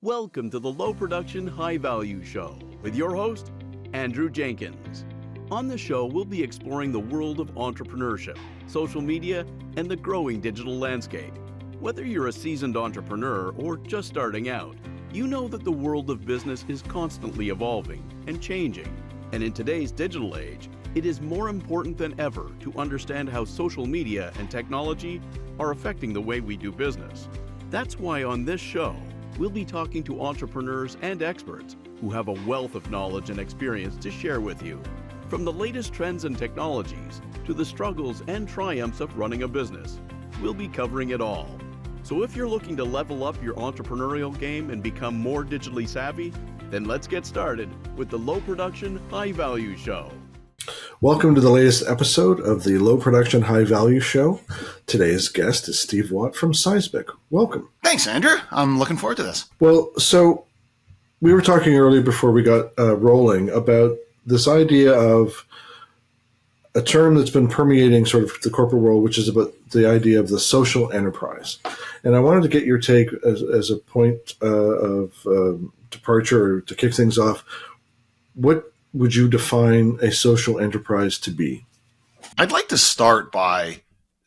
Welcome to the Low Production, High Value Show with your host, Andrew Jenkins. On the show, we'll be exploring the world of entrepreneurship, social media, and the growing digital landscape. Whether you're a seasoned entrepreneur or just starting out, you know that the world of business is constantly evolving and changing. And in today's digital age, it is more important than ever to understand how social media and technology are affecting the way we do business. That's why on this show, we'll be talking to entrepreneurs and experts who have a wealth of knowledge and experience to share with you. From the latest trends and technologies to the struggles and triumphs of running a business, we'll be covering it all. So if you're looking to level up your entrepreneurial game and become more digitally savvy, then let's get started with the Low Production, High Value Show. Welcome to the latest episode of the Low Production High Value Show. Today's guest is Steve Watt from Seismic. Welcome. Thanks, Andrew. I'm looking forward to this. Well, so we were talking earlier before we got rolling about this idea of a term that's been permeating sort of the corporate world, which is about the idea of the social enterprise. And I wanted to get your take as a point of departure or to kick things off. What would you define a social enterprise to be? I'd like to start by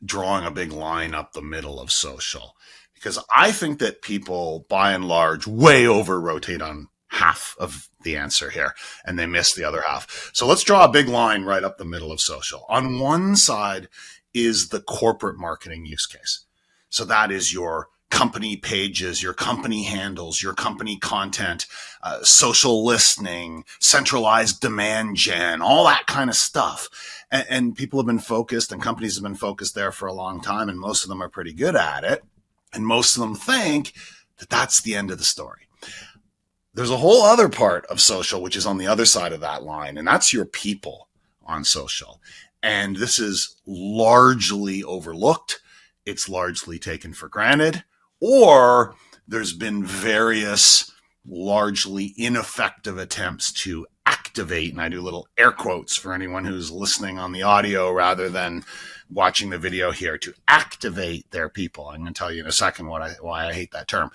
drawing a big line up the middle of social, because I think that people, by and large, way over rotate on half of the answer here, and they miss the other half. So let's draw a big line right up the middle of social. On one side is the corporate marketing use case. So that is your company pages, your company handles, your company content, social listening, centralized demand gen, all that kind of stuff. And people have been focused and companies have been focused there for a long time, and most of them are pretty good at it. And most of them think that that's the end of the story. There's a whole other part of social, which is on the other side of that line, and that's your people on social. And this is largely overlooked. It's largely taken for granted. Or there's been various largely ineffective attempts to activate, and I do little air quotes for anyone who's listening on the audio rather than watching the video here, to activate their people. I'm going to tell you in a second why I hate that term.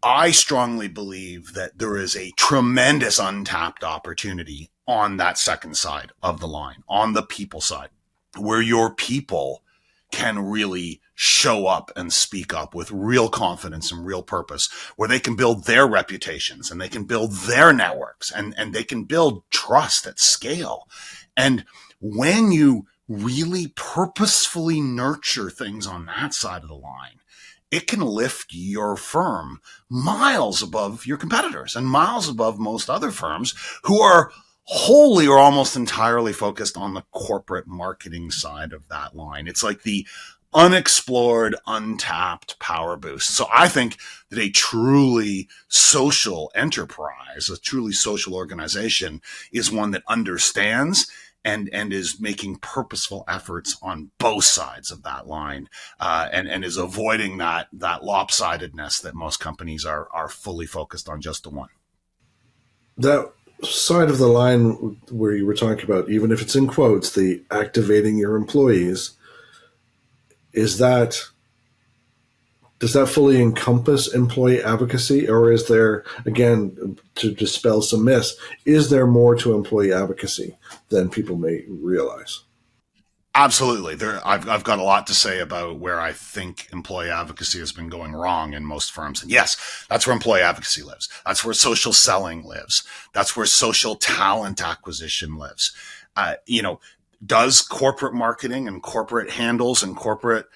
I strongly believe that there is a tremendous untapped opportunity on that second side of the line, on the people side, where your people can really show up and speak up with real confidence and real purpose, where they can build their reputations and they can build their networks and they can build trust at scale. And when you really purposefully nurture things on that side of the line, it can lift your firm miles above your competitors and miles above most other firms who are wholly or almost entirely focused on the corporate marketing side of that line. It's like the unexplored, untapped power boost. So I think that a truly social enterprise, a truly social organization, is one that understands and is making purposeful efforts on both sides of that line, and is avoiding that lopsidedness that most companies are fully focused on just the one. That side of the line where you were talking about, even if it's in quotes, the activating your employees, does that fully encompass employee advocacy, or is there, again, to dispel some myths, is there more to employee advocacy than people may realize? Absolutely. I've got a lot to say about where I think employee advocacy has been going wrong in most firms. And yes, that's where employee advocacy lives. That's where social selling lives. That's where social talent acquisition lives. Does corporate marketing and corporate handles and corporate,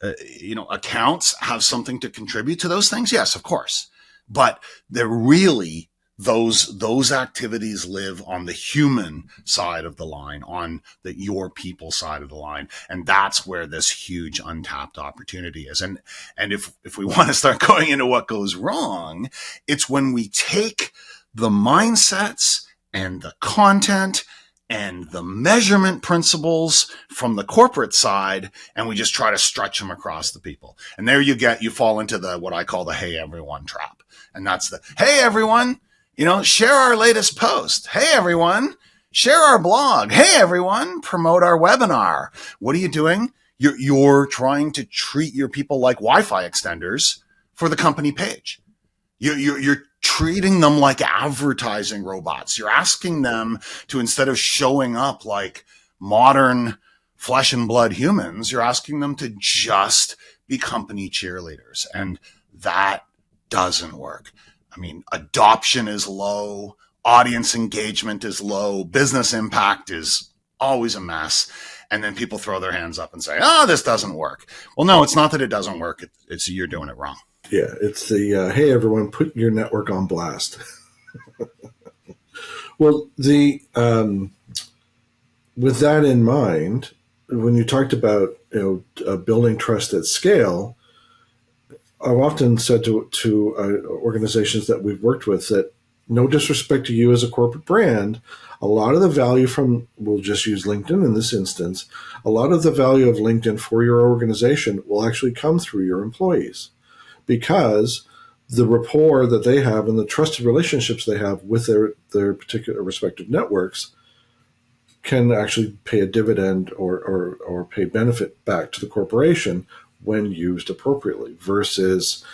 accounts have something to contribute to those things? Yes, of course. But they're really, those activities live on the human side of the line, on your people side of the line. And that's where this huge untapped opportunity is. And if we want to start going into what goes wrong, it's when we take the mindsets and the content and the measurement principles from the corporate side, and we just try to stretch them across the people. And there you fall into what I call the hey everyone trap. And that's the, hey everyone, share our latest post. Hey everyone, share our blog. Hey everyone, promote our webinar. What are you doing? You're trying to treat your people like Wi-Fi extenders for the company page. You're treating them like advertising robots. You're asking them to, instead of showing up like modern flesh and blood humans, you're asking them to just be company cheerleaders. And that doesn't work. I mean, adoption is low, audience engagement is low, business impact is always a mess. And then people throw their hands up and say, oh, this doesn't work. Well, no, it's not that it doesn't work. It's you're doing it wrong. Yeah, it's the hey everyone, put your network on blast. Well, the with that in mind, when you talked about building trust at scale, I've often said to organizations that we've worked with that no disrespect to you as a corporate brand, a lot of the value from, we'll just use LinkedIn in this instance, a lot of the value of LinkedIn for your organization will actually come through your employees, because the rapport that they have and the trusted relationships they have with their particular respective networks can actually pay a dividend or pay benefit back to the corporation when used appropriately, versus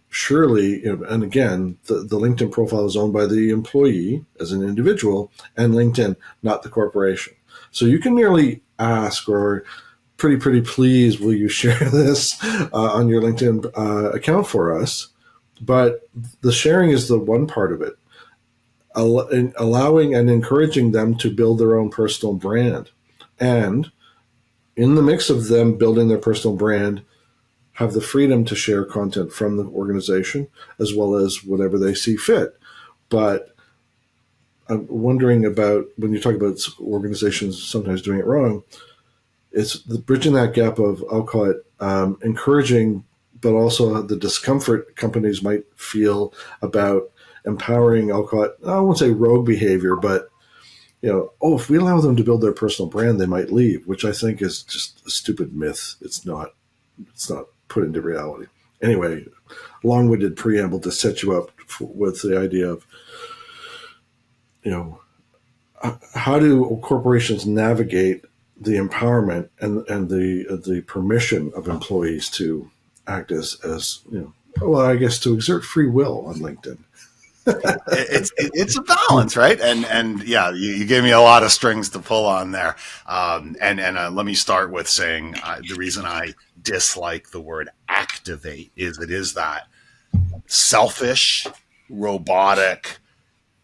surely, and again, the LinkedIn profile is owned by the employee as an individual and LinkedIn, not the corporation. So you can merely ask, or pretty please, will you share this on your LinkedIn account for us? But the sharing is the one part of it. Allowing and encouraging them to build their own personal brand. And in the mix of them building their personal brand, have the freedom to share content from the organization as well as whatever they see fit. But I'm wondering about, when you talk about organizations sometimes doing it wrong, it's the bridging that gap of, I'll call it encouraging, but also the discomfort companies might feel about empowering, I'll call it, I won't say rogue behavior, but if we allow them to build their personal brand, they might leave, which I think is just a stupid myth. It's not put into reality. Anyway, long-winded preamble to set you up with the idea of, how do corporations navigate the empowerment and the permission of employees to act as I guess to exert free will on LinkedIn. It's a balance, right? And yeah, you gave me a lot of strings to pull on there. And let me start with saying the reason I dislike the word activate is it is that selfish, robotic,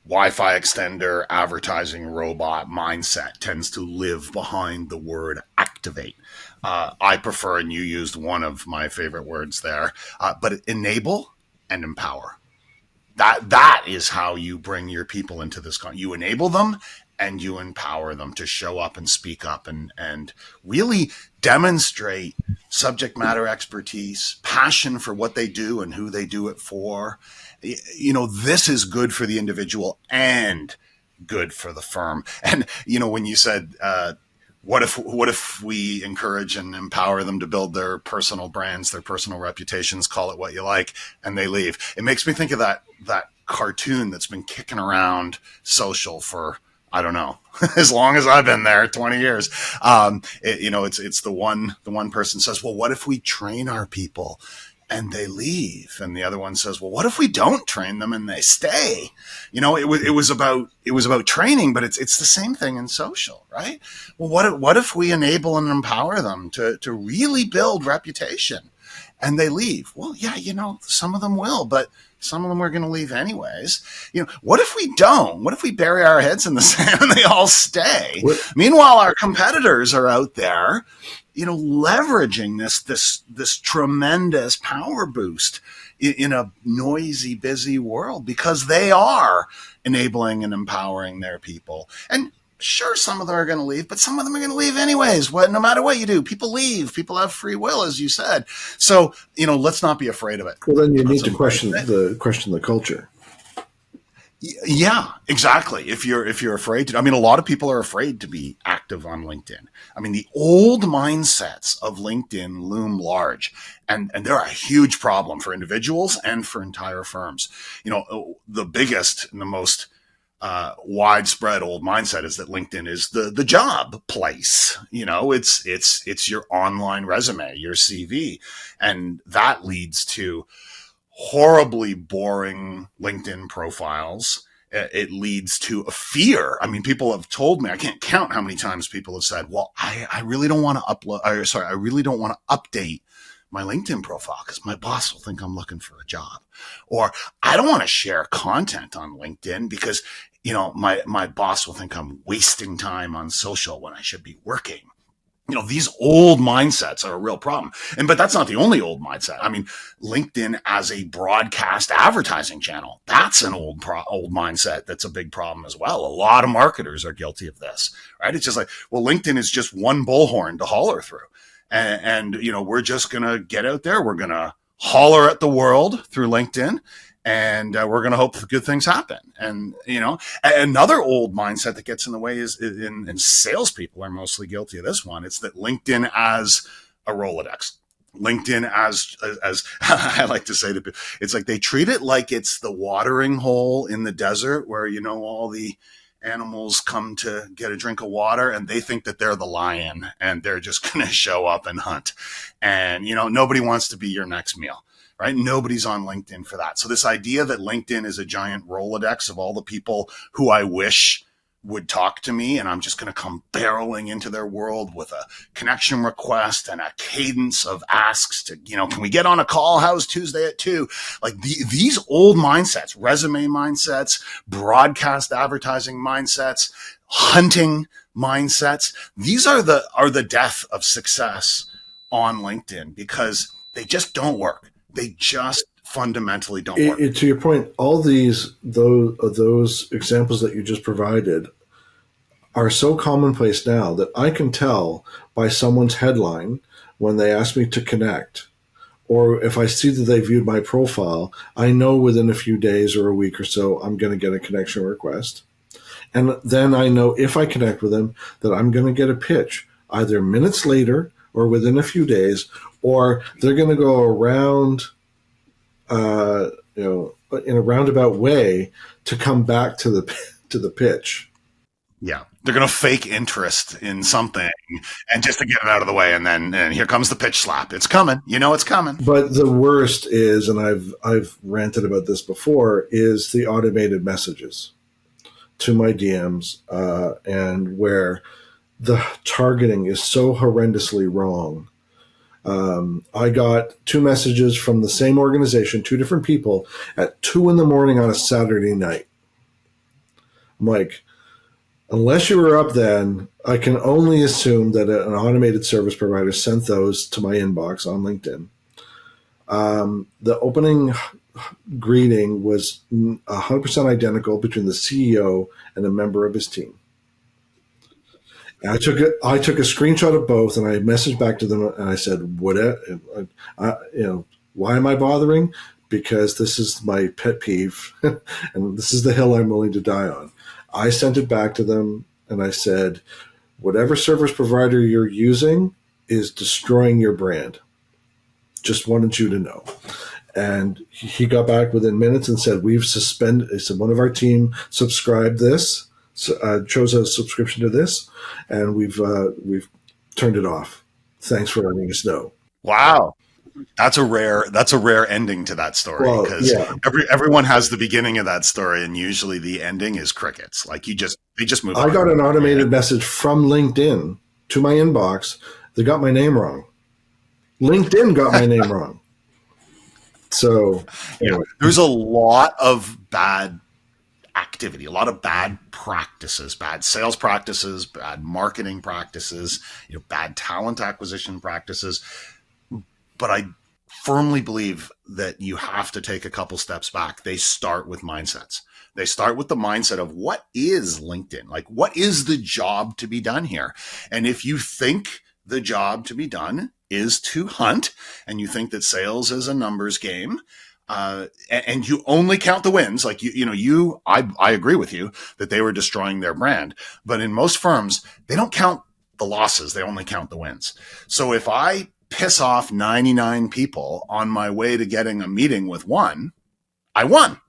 Wi-Fi extender, advertising robot mindset tends to live behind the word activate. I prefer, and you used one of my favorite words there, but enable and empower. That is how you bring your people into this. You enable them and you empower them to show up and speak up and really demonstrate subject matter expertise, passion for what they do and who they do it for. This is good for the individual and good for the firm. And, when you said, what if we encourage and empower them to build their personal brands, their personal reputations, call it what you like, and they leave? It makes me think of that cartoon that's been kicking around social for, I don't know, as long as I've been there, 20 years. It's the one person says, well, what if we train our people and they leave? And the other one says, well, what if we don't train them and they stay? It was about training, but it's the same thing in social, right? Well, what if we enable and empower them to really build reputation and they leave? Well, yeah, some of them will, but some of them are going to leave anyways. What if we don't? What if we bury our heads in the sand and they all stay? What? Meanwhile, our competitors are out there, leveraging this tremendous power boost in a noisy, busy world because they are enabling and empowering their people. And sure, some of them are going to leave, but some of them are going to leave anyways. No matter what you do, people leave. People have free will, as you said. So, let's not be afraid of it. Well, then you need to question the culture. Yeah, exactly. If you're afraid to, a lot of people are afraid to be active on LinkedIn. The old mindsets of LinkedIn loom large, and they're a huge problem for individuals and for entire firms. The biggest and the most widespread old mindset is that LinkedIn is the job place. It's your online resume, your CV, and that leads to horribly boring LinkedIn profiles. It leads to a fear. I mean, people have told me, I can't count how many times people have said, well, I really don't want to I really don't want to update my LinkedIn profile because my boss will think I'm looking for a job. Or I don't want to share content on LinkedIn because, my boss will think I'm wasting time on social when I should be working. These old mindsets are a real problem. But that's not the only old mindset. I mean, LinkedIn as a broadcast advertising channel, that's an old mindset. That's a big problem as well. A lot of marketers are guilty of this, right? It's just like, well, LinkedIn is just one bullhorn to holler through. And we're just going to get out there. We're going to holler at the world through LinkedIn. And we're going to hope good things happen. And, another old mindset that gets in the way is, and salespeople are mostly guilty of this one. It's that LinkedIn as a Rolodex. LinkedIn as I like to say to people, it's like they treat it like it's the watering hole in the desert where, all the animals come to get a drink of water and they think that they're the lion and they're just going to show up and hunt. And, nobody wants to be your next meal. Right? Nobody's on LinkedIn for that. So this idea that LinkedIn is a giant Rolodex of all the people who I wish would talk to me, and I'm just going to come barreling into their world with a connection request and a cadence of asks to, can we get on a call? How's Tuesday at 2? Like these old mindsets, resume mindsets, broadcast advertising mindsets, hunting mindsets. These are the death of success on LinkedIn because they just don't work. They just fundamentally don't work. To your point, all those examples that you just provided are so commonplace now that I can tell by someone's headline when they ask me to connect, or if I see that they viewed my profile, I know within a few days or a week or so I'm going to get a connection request. And then I know if I connect with them that I'm going to get a pitch either minutes later or within a few days, or they're going to go around, in a roundabout way to come back to the pitch. Yeah, they're going to fake interest in something and just to get it out of the way, and here comes the pitch slap. It's coming, it's coming. But the worst is, and I've ranted about this before, is the automated messages to my DMs, and where the targeting is so horrendously wrong. I got 2 messages from the same organization, 2 different people at 2 a.m. on a Saturday night. I'm like, unless you were up then, I can only assume that an automated service provider sent those to my inbox on LinkedIn. The opening greeting was 100% identical between the CEO and a member of his team. I took a screenshot of both, and I messaged back to them, and I said, "What? Why am I bothering? Because this is my pet peeve, and this is the hill I'm willing to die on." I sent it back to them, and I said, "Whatever service provider you're using is destroying your brand. Just wanted you to know." And he got back within minutes and said, "We've suspended." He said, "One of our team subscribed this." Chose a subscription to this, and we've turned it off. Thanks for letting us know. Wow, that's a rare ending to that story, because everyone has the beginning of that story, and usually the ending is crickets. Like they just move on. I got an automated message from LinkedIn to my inbox. They got my name wrong. LinkedIn got my name wrong. So anyway. There's a lot of bad activity, a lot of bad practices, bad sales practices, bad marketing practices, bad talent acquisition practices. But I firmly believe that you have to take a couple steps back. They start with mindsets. They start with the mindset of what is LinkedIn? Like, what is the job to be done here? And if you think the job to be done is to hunt, and you think that sales is a numbers game, and you only count the wins, like I agree with you that they were destroying their brand, but in most firms, they don't count the losses. They only count the wins. So if I piss off 99 people on my way to getting a meeting with one, I won.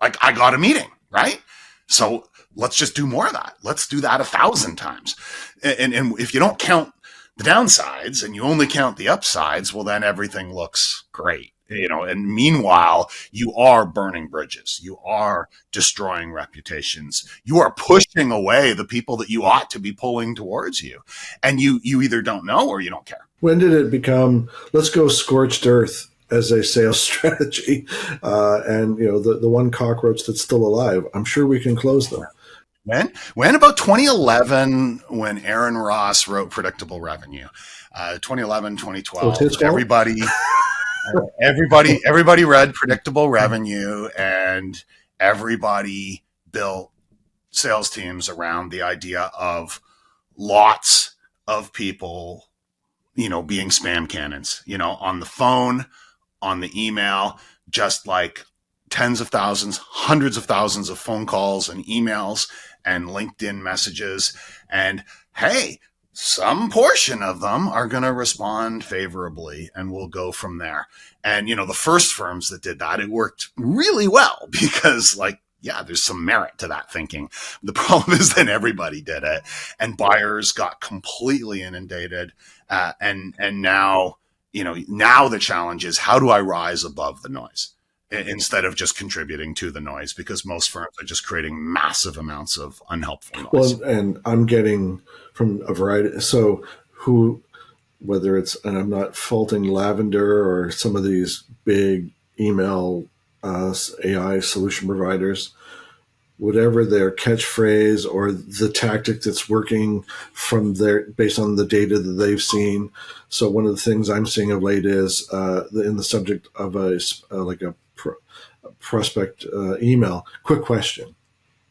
Like, I got a meeting, right? So let's just do more of that. Let's do that 1,000 times. And if you don't count the downsides and you only count the upsides, well, then everything looks great. And meanwhile, you are burning bridges. You are destroying reputations. You are pushing away the people that you ought to be pulling towards you. And you either don't know or you don't care. When did it become, let's go scorched earth as a sales strategy? And, the one cockroach that's still alive, I'm sure we can close them. When about 2011, when Aaron Ross wrote Predictable Revenue, 2011, 2012, everybody read Predictable Revenue, and everybody built sales teams around the idea of lots of people, being spam cannons, on the phone, on the email, just like tens of thousands, hundreds of thousands of phone calls and emails and LinkedIn messages. And hey, some portion of them are going to respond favorably, and we'll go from there. And, the first firms that did that, it worked really well because, there's some merit to that thinking. The problem is then everybody did it, and buyers got completely inundated. And now, now the challenge is, how do I rise above the noise instead of just contributing to the noise? Because most firms are just creating massive amounts of unhelpful noise. Well, and I'm getting from a variety. So whether it's, and I'm not faulting Lavender or some of these big email AI solution providers, whatever their catchphrase or the tactic that's working based on the data that they've seen. So one of the things I'm seeing of late is in the subject of a prospect email, quick question.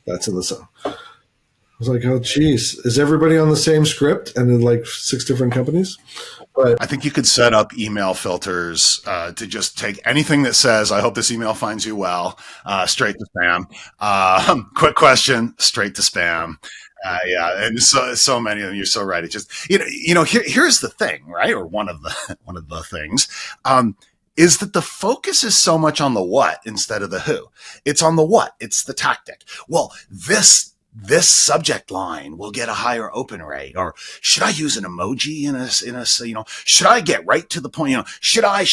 That's in the song. I was like, oh, geez, is everybody on the same script and in like 6 different companies? But I think you could set up email filters to just take anything that says, I hope this email finds you well, straight to spam. Quick question, straight to spam. And so many of them. You're so right. It just, here's the thing, right? Or one of the things, is that the focus is so much on the what instead of the who. It's on the what. It's the tactic. Well, this subject line will get a higher open rate, or should I use an emoji in a, should I get right to the point, should I,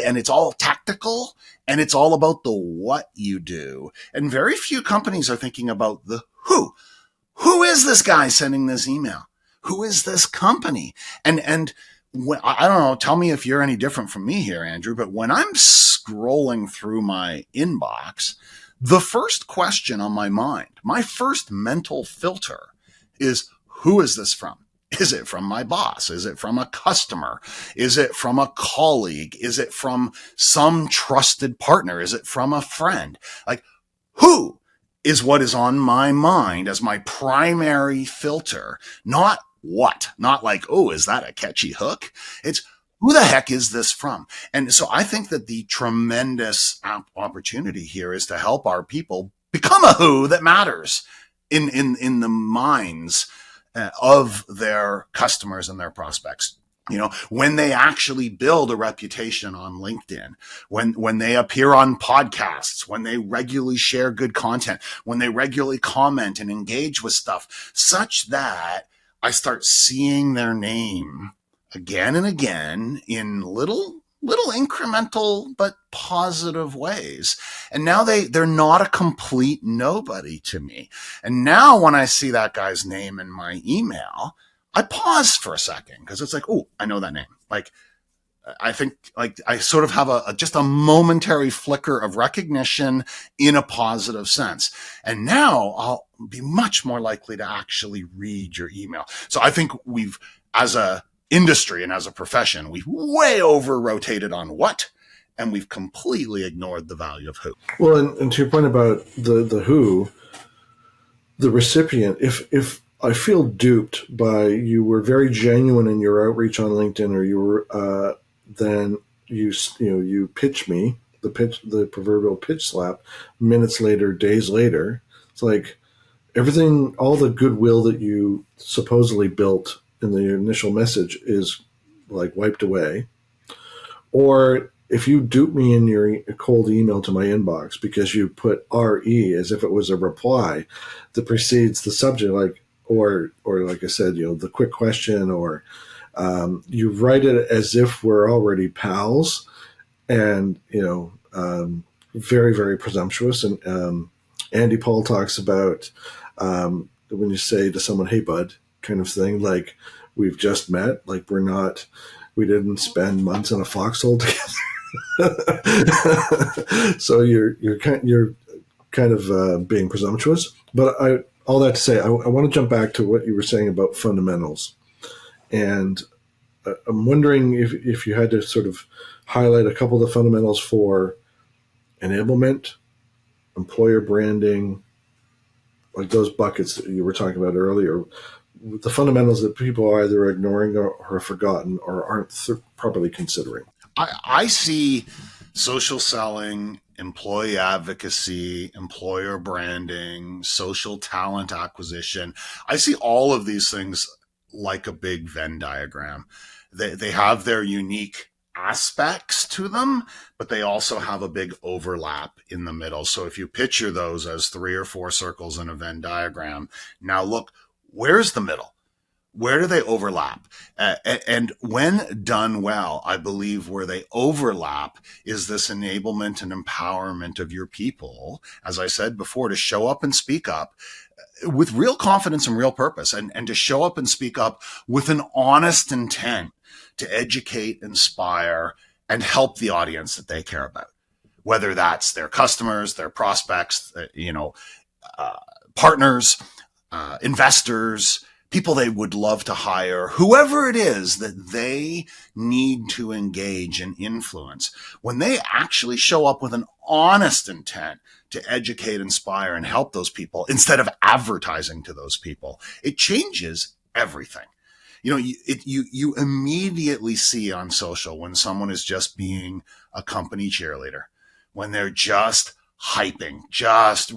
and it's all tactical, and it's all about the what you do. And very few companies are thinking about the who. Who is this guy sending this email? Who is this company? And when, I don't know, tell me if you're any different from me here, Andrew, but when I'm scrolling through my inbox, the first question on my mind, my first mental filter is, who is this from? Is it from my boss? Is it from a customer? Is it from a colleague? Is it from some trusted partner? Is it from a friend? Like, who is what is on my mind as my primary filter, not what, not like, oh, is that a catchy hook? It's, who the heck is this from? And so I think that the tremendous opportunity here is to help our people become a who that matters in the minds of their customers and their prospects. When they actually build a reputation on LinkedIn, when they appear on podcasts, when they regularly share good content, when they regularly comment and engage with stuff, such that I start seeing their name again and again in little incremental but positive ways. And now they're not a complete nobody to me. And now when I see that guy's name in my email, I pause for a second because it's like, oh, I know that name. Like, I think I sort of have just a momentary flicker of recognition in a positive sense. And now I'll be much more likely to actually read your email. So I think as a industry and as a profession, we've way over rotated on what, and we've completely ignored the value of who. Well, and to your point about the who, the recipient, if I feel duped by, you were very genuine in your outreach on LinkedIn, or you were, then you pitch me the proverbial pitch slap minutes later, days later. It's like everything, all the goodwill that you supposedly built in the initial message is like wiped away. Or if you dupe me in your cold email to my inbox because you put RE as if it was a reply that precedes the subject, like, or like I said, the quick question, or you write it as if we're already pals, and very, very presumptuous. And Andy Paul talks about when you say to someone, "Hey, bud," kind of thing, like we've just met, like we didn't spend months in a foxhole together. So you're kind of being presumptuous. But all that to say, I want to jump back to what you were saying about fundamentals, and I'm wondering if you had to sort of highlight a couple of the fundamentals for enablement, employer branding, like those buckets that you were talking about earlier, the fundamentals that people are either ignoring or have forgotten or aren't properly considering. I see social selling, employee advocacy, employer branding, social talent acquisition. I see all of these things like a big Venn diagram. They have their unique aspects to them, but they also have a big overlap in the middle. So if you picture those as 3 or 4 circles in a Venn diagram, now look, where's the middle? Where do they overlap? And when done well, I believe where they overlap is this enablement and empowerment of your people, as I said before, to show up and speak up with real confidence and real purpose, and to show up and speak up with an honest intent to educate, inspire, and help the audience that they care about, whether that's their customers, their prospects, partners, investors, people they would love to hire, whoever it is that they need to engage and influence. When they actually show up with an honest intent to educate, inspire, and help those people instead of advertising to those people, it changes everything. You immediately see on social when someone is just being a company cheerleader, when they're just hyping, just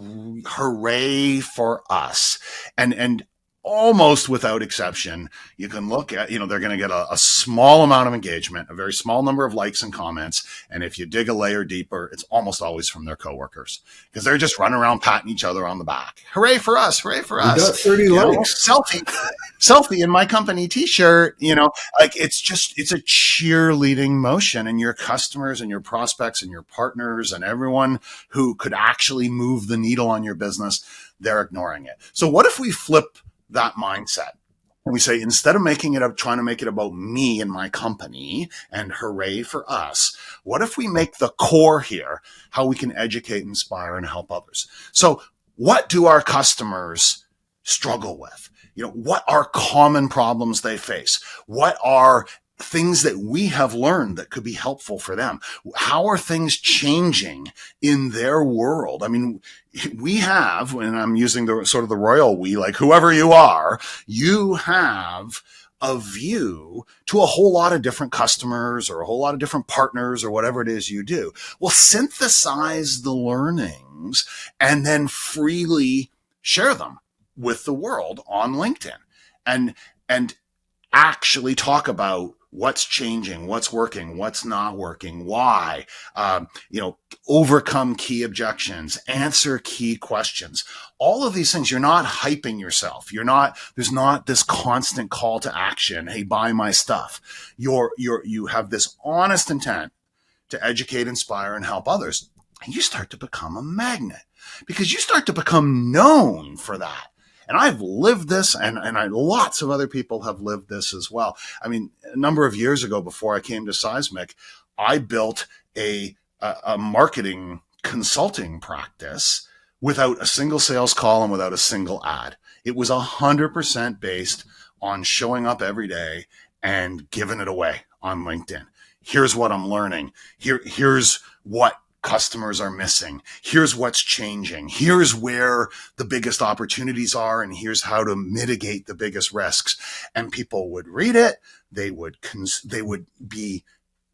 hooray for us. And almost without exception, you can look at, they're going to get a small amount of engagement, a very small number of likes and comments. And if you dig a layer deeper, it's almost always from their coworkers, because they're just running around patting each other on the back. Hooray for us. Hooray for us. We got 30 likes. Selfie in my company t-shirt, like it's a cheerleading motion, and your customers and your prospects and your partners and everyone who could actually move the needle on your business, they're ignoring it. So what if we flip that mindset and we say, instead of trying to make it about me and my company and hooray for us, what if we make the core here how we can educate, inspire, and help others? So what do our customers struggle with? What are common problems they face? What are things that we have learned that could be helpful for them? How are things changing in their world? I mean, we have, and I'm using the sort of the royal we, like whoever you are, you have a view to a whole lot of different customers or a whole lot of different partners or whatever it is you do. Well, synthesize the learnings and then freely share them with the world on LinkedIn, and actually talk about what's changing, what's working, what's not working, why, overcome key objections, answer key questions. All of these things, you're not hyping yourself. There's not this constant call to action. Hey, buy my stuff. You have this honest intent to educate, inspire, and help others. And you start to become a magnet, because you start to become known for that. And I've lived this, and lots of other people have lived this as well. I mean, a number of years ago, before I came to Seismic, I built a marketing consulting practice without a single sales call and without a single ad. It was 100% based on showing up every day and giving it away on LinkedIn. Here's what I'm learning. Here's what customers are missing. Here's what's changing. Here's where the biggest opportunities are, and here's how to mitigate the biggest risks. And people would read it. They would be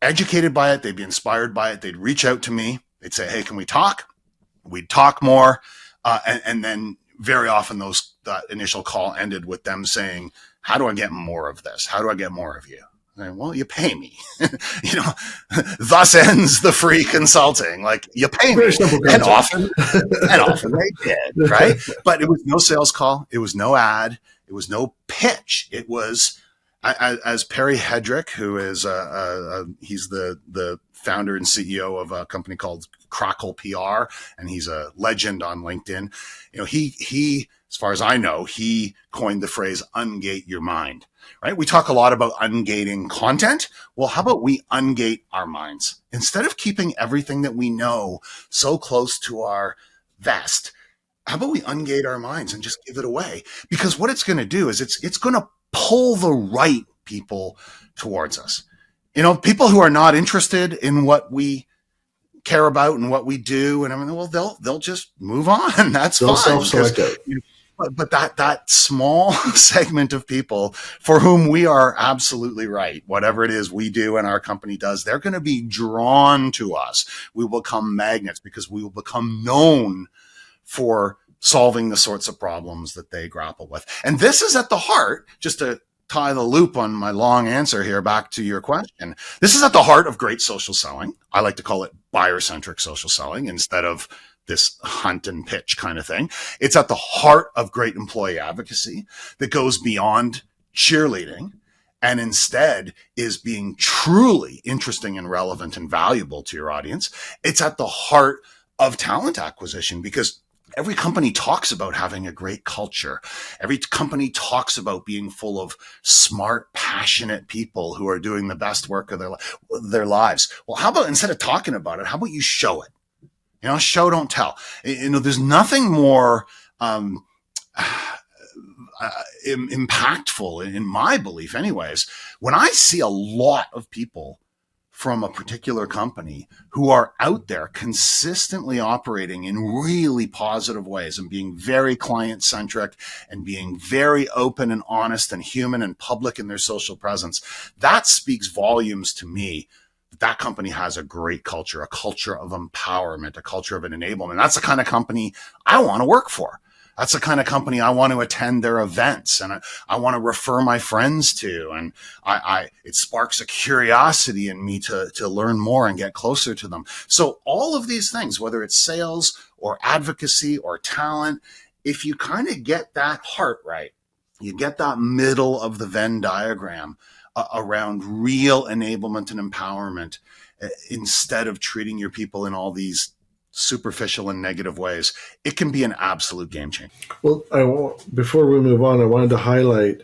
educated by it. They'd be inspired by it. They'd reach out to me. They'd say, "Hey, can we talk?" We'd talk more. And then very often that initial call ended with them saying, "How do I get more of this? How do I get more of you?" Well, you pay me. Thus ends the free consulting. Like, you pay me. And often they did, right? But it was no sales call. It was no ad. It was no pitch. It was As Perry Hedrick, who is he's the founder and CEO of a company called Crackle PR, and he's a legend on LinkedIn. He as far as I know, he coined the phrase "ungate your mind." Right? We talk a lot about ungating content. Well, how about we ungate our minds instead of keeping everything that we know so close to our vest? How about we ungate our minds and just give it away? Because what it's going to do is it's going to pull the right people towards us. People who are not interested in what we care about and what we do, and I mean, well, they'll just move on. That's They'll fine. self-select out. But that small segment of people for whom we are absolutely right, whatever it is we do and our company does, they're going to be drawn to us. We will become magnets because we will become known for solving the sorts of problems that they grapple with. And this is at the heart, just to tie the loop on my long answer here back to your question, this is at the heart of great social selling. I like to call it buyer-centric social selling instead of this hunt and pitch kind of thing. It's at the heart of great employee advocacy that goes beyond cheerleading and instead is being truly interesting and relevant and valuable to your audience. It's at the heart of talent acquisition because every company talks about having a great culture. Every company talks about being full of smart, passionate people who are doing the best work of their lives. Well, how about instead of talking about it, how about you show it? Show, don't tell. There's nothing more impactful, in my belief anyways, when I see a lot of people from a particular company who are out there consistently operating in really positive ways and being very client-centric and being very open and honest and human and public in their social presence. That speaks volumes to me. That company has a great culture, a culture of empowerment, a culture of an enablement. That's the kind of company I want to work for. That's the kind of company I want to attend their events and I want to refer my friends to. And it sparks a curiosity in me to learn more and get closer to them. So all of these things, whether it's sales or advocacy or talent, if you kind of get that heart right, you get that middle of the Venn diagram around real enablement and empowerment, instead of treating your people in all these superficial and negative ways, it can be an absolute game changer. Well, before we move on, I wanted to highlight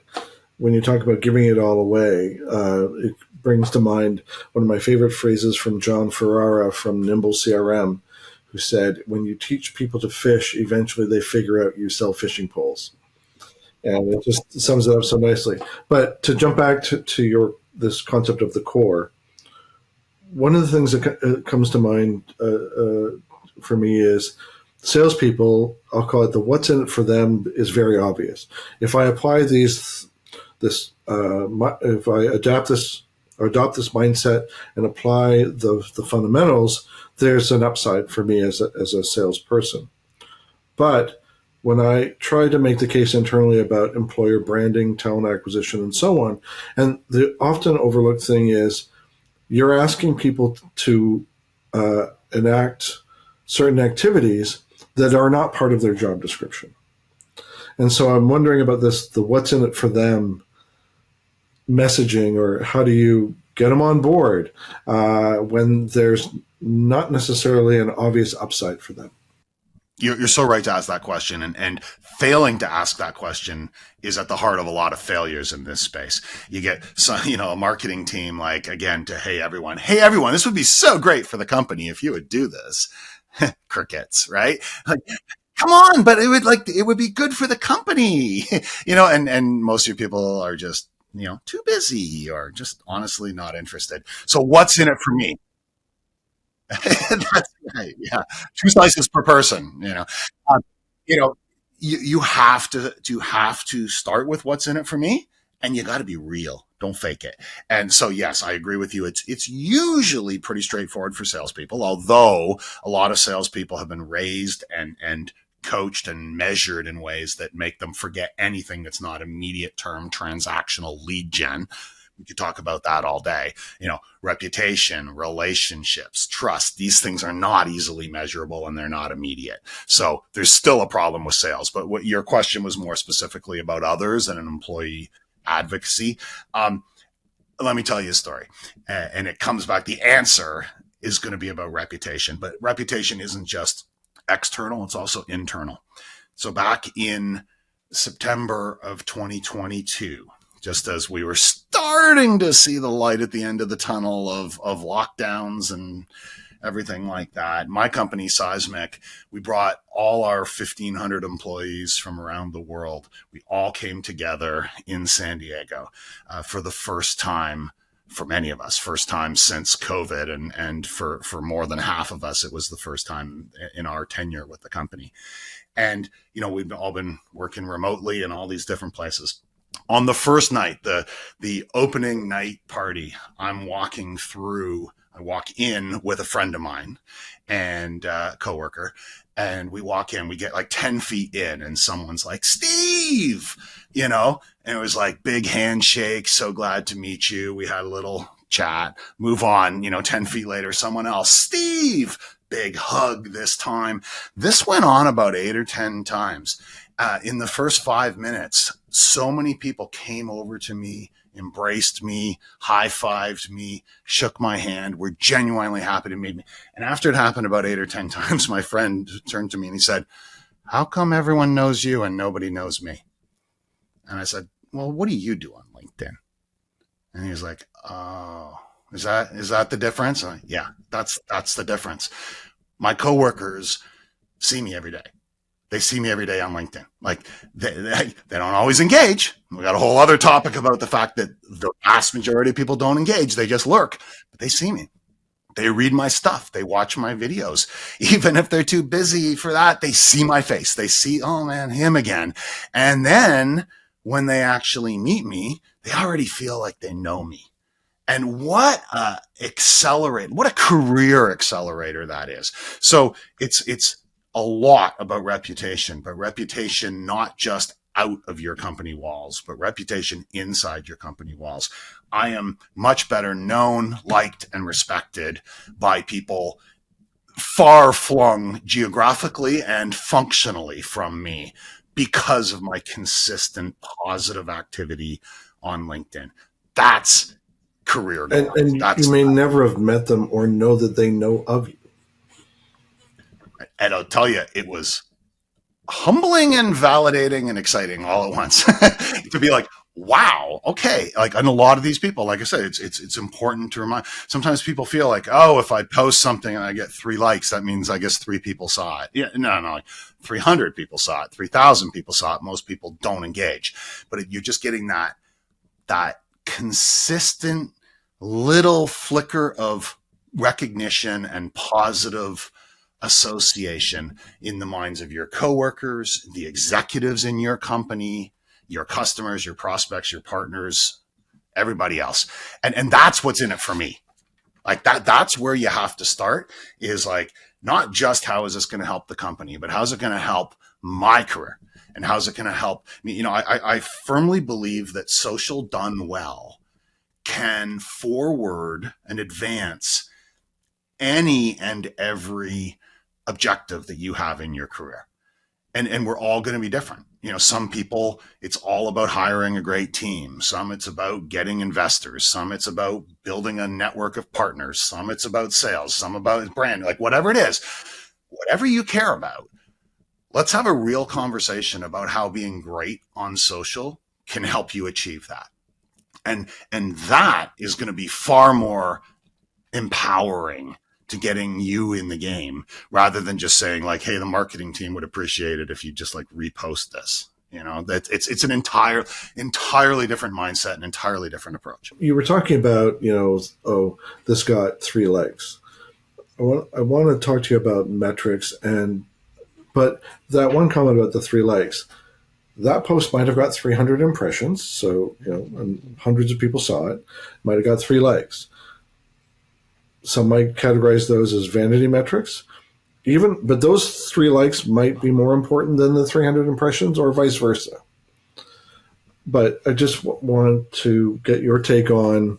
when you talk about giving it all away, it brings to mind one of my favorite phrases from John Ferrara from Nimble CRM, who said, when you teach people to fish, eventually they figure out you sell fishing poles. And it just sums it up so nicely. But to jump back to this concept of the core, one of the things that comes to mind for me is salespeople. I'll call it the what's in it for them is very obvious. If I apply if I adapt this or adopt this mindset and apply the fundamentals, there's an upside for me as a salesperson. But when I try to make the case internally about employer branding, talent acquisition, and so on, and the often overlooked thing is you're asking people to enact certain activities that are not part of their job description. And so I'm wondering about the what's in it for them messaging, or how do you get them on board when there's not necessarily an obvious upside for them? You're so right to ask that question, and failing to ask that question is at the heart of a lot of failures in this space. You get a marketing team hey everyone, this would be so great for the company if you would do this. Crickets, right? Like, come on, but it would be good for the company, and most of your people are just too busy or just honestly not interested. So what's in it for me? That's right. Yeah. 2 slices per person, you have to start with what's in it for me, and you got to be real. Don't fake it. And so, yes, I agree with you. It's usually pretty straightforward for salespeople, although a lot of salespeople have been raised and coached and measured in ways that make them forget anything that's not immediate term transactional lead gen. We could talk about that all day. Reputation, relationships, trust. These things are not easily measurable and they're not immediate. So there's still a problem with sales. But what your question was more specifically about others and an employee advocacy. Let me tell you a story. And it comes back. The answer is going to be about reputation, but reputation isn't just external, it's also internal. So back in September of 2022, just as we were starting to see the light at the end of the tunnel of lockdowns and everything like that, my company, Seismic, we brought all our 1,500 employees from around the world. We all came together in San Diego for the first time for many of us, first time since COVID. And for more than half of us, it was the first time in our tenure with the company. And, we've all been working remotely in all these different places. On the first night, the opening night party, I walk in with a friend of mine and a coworker, and we walk in, we get like 10 feet in, and someone's like, Steve, and it was like big handshake. So glad to meet you. We had a little chat, move on, 10 feet later, someone else, Steve, big hug this time. This went on about 8 or 10 times. In the first 5 minutes, so many people came over to me, embraced me, high-fived me, shook my hand, were genuinely happy to meet me. And after it happened about 8 or 10 times, my friend turned to me and he said, how come everyone knows you and nobody knows me? And I said, well, what do you do on LinkedIn? And he was like, oh, is that the difference? I'm like, yeah, that's the difference. My coworkers see me every day. They see me every day on LinkedIn. Like they don't always engage. We got a whole other topic about the fact that the vast majority of people don't engage. They just lurk, but they see me. They read my stuff. They watch my videos. Even if they're too busy for that, they see my face. They see, oh man, him again. And then when they actually meet me, they already feel like they know me. And what a career accelerator that is. So it's a lot about reputation, but reputation not just out of your company walls, but reputation inside your company walls. I am much better known, liked, and respected by people far flung geographically and functionally from me because of my consistent positive activity on LinkedIn. That's career growth. And you may never have met them or know that they know of you. And I'll tell you, it was humbling and validating and exciting all at once to be like, wow, okay. Like, and a lot of these people, like I said, it's important to remind. Sometimes people feel like, oh, if I post something and I get 3 likes, that means I guess 3 people saw it. Yeah, no, like 300 people saw it, 3,000 people saw it. Most people don't engage, but you're just getting that consistent little flicker of recognition and positive association in the minds of your coworkers, the executives in your company, your customers, your prospects, your partners, everybody else. And that's what's in it for me. Like that's where you have to start, is like, not just how is this going to help the company, but how's it going to help my career? And how's it going to help me? I firmly believe that social done well can forward and advance any and every objective that you have in your career. And we're all going to be different. Some people, it's all about hiring a great team. Some it's about getting investors. Some it's about building a network of partners. Some it's about sales. Some about brand, like whatever it is, whatever you care about. Let's have a real conversation about how being great on social can help you achieve that. And that is going to be far more empowering to getting you in the game, rather than just saying like, hey, the marketing team would appreciate it if you just like repost this. That it's an entirely different mindset, an entirely different approach. You were talking about, this got 3 legs. I want to talk to you about metrics, but that one comment about the 3 legs, that post might have got 300 impressions. So, and hundreds of people saw it, might have got 3 legs. Some might categorize those as vanity metrics, but those 3 likes might be more important than the 300 impressions, or vice versa. But I just wanted to get your take on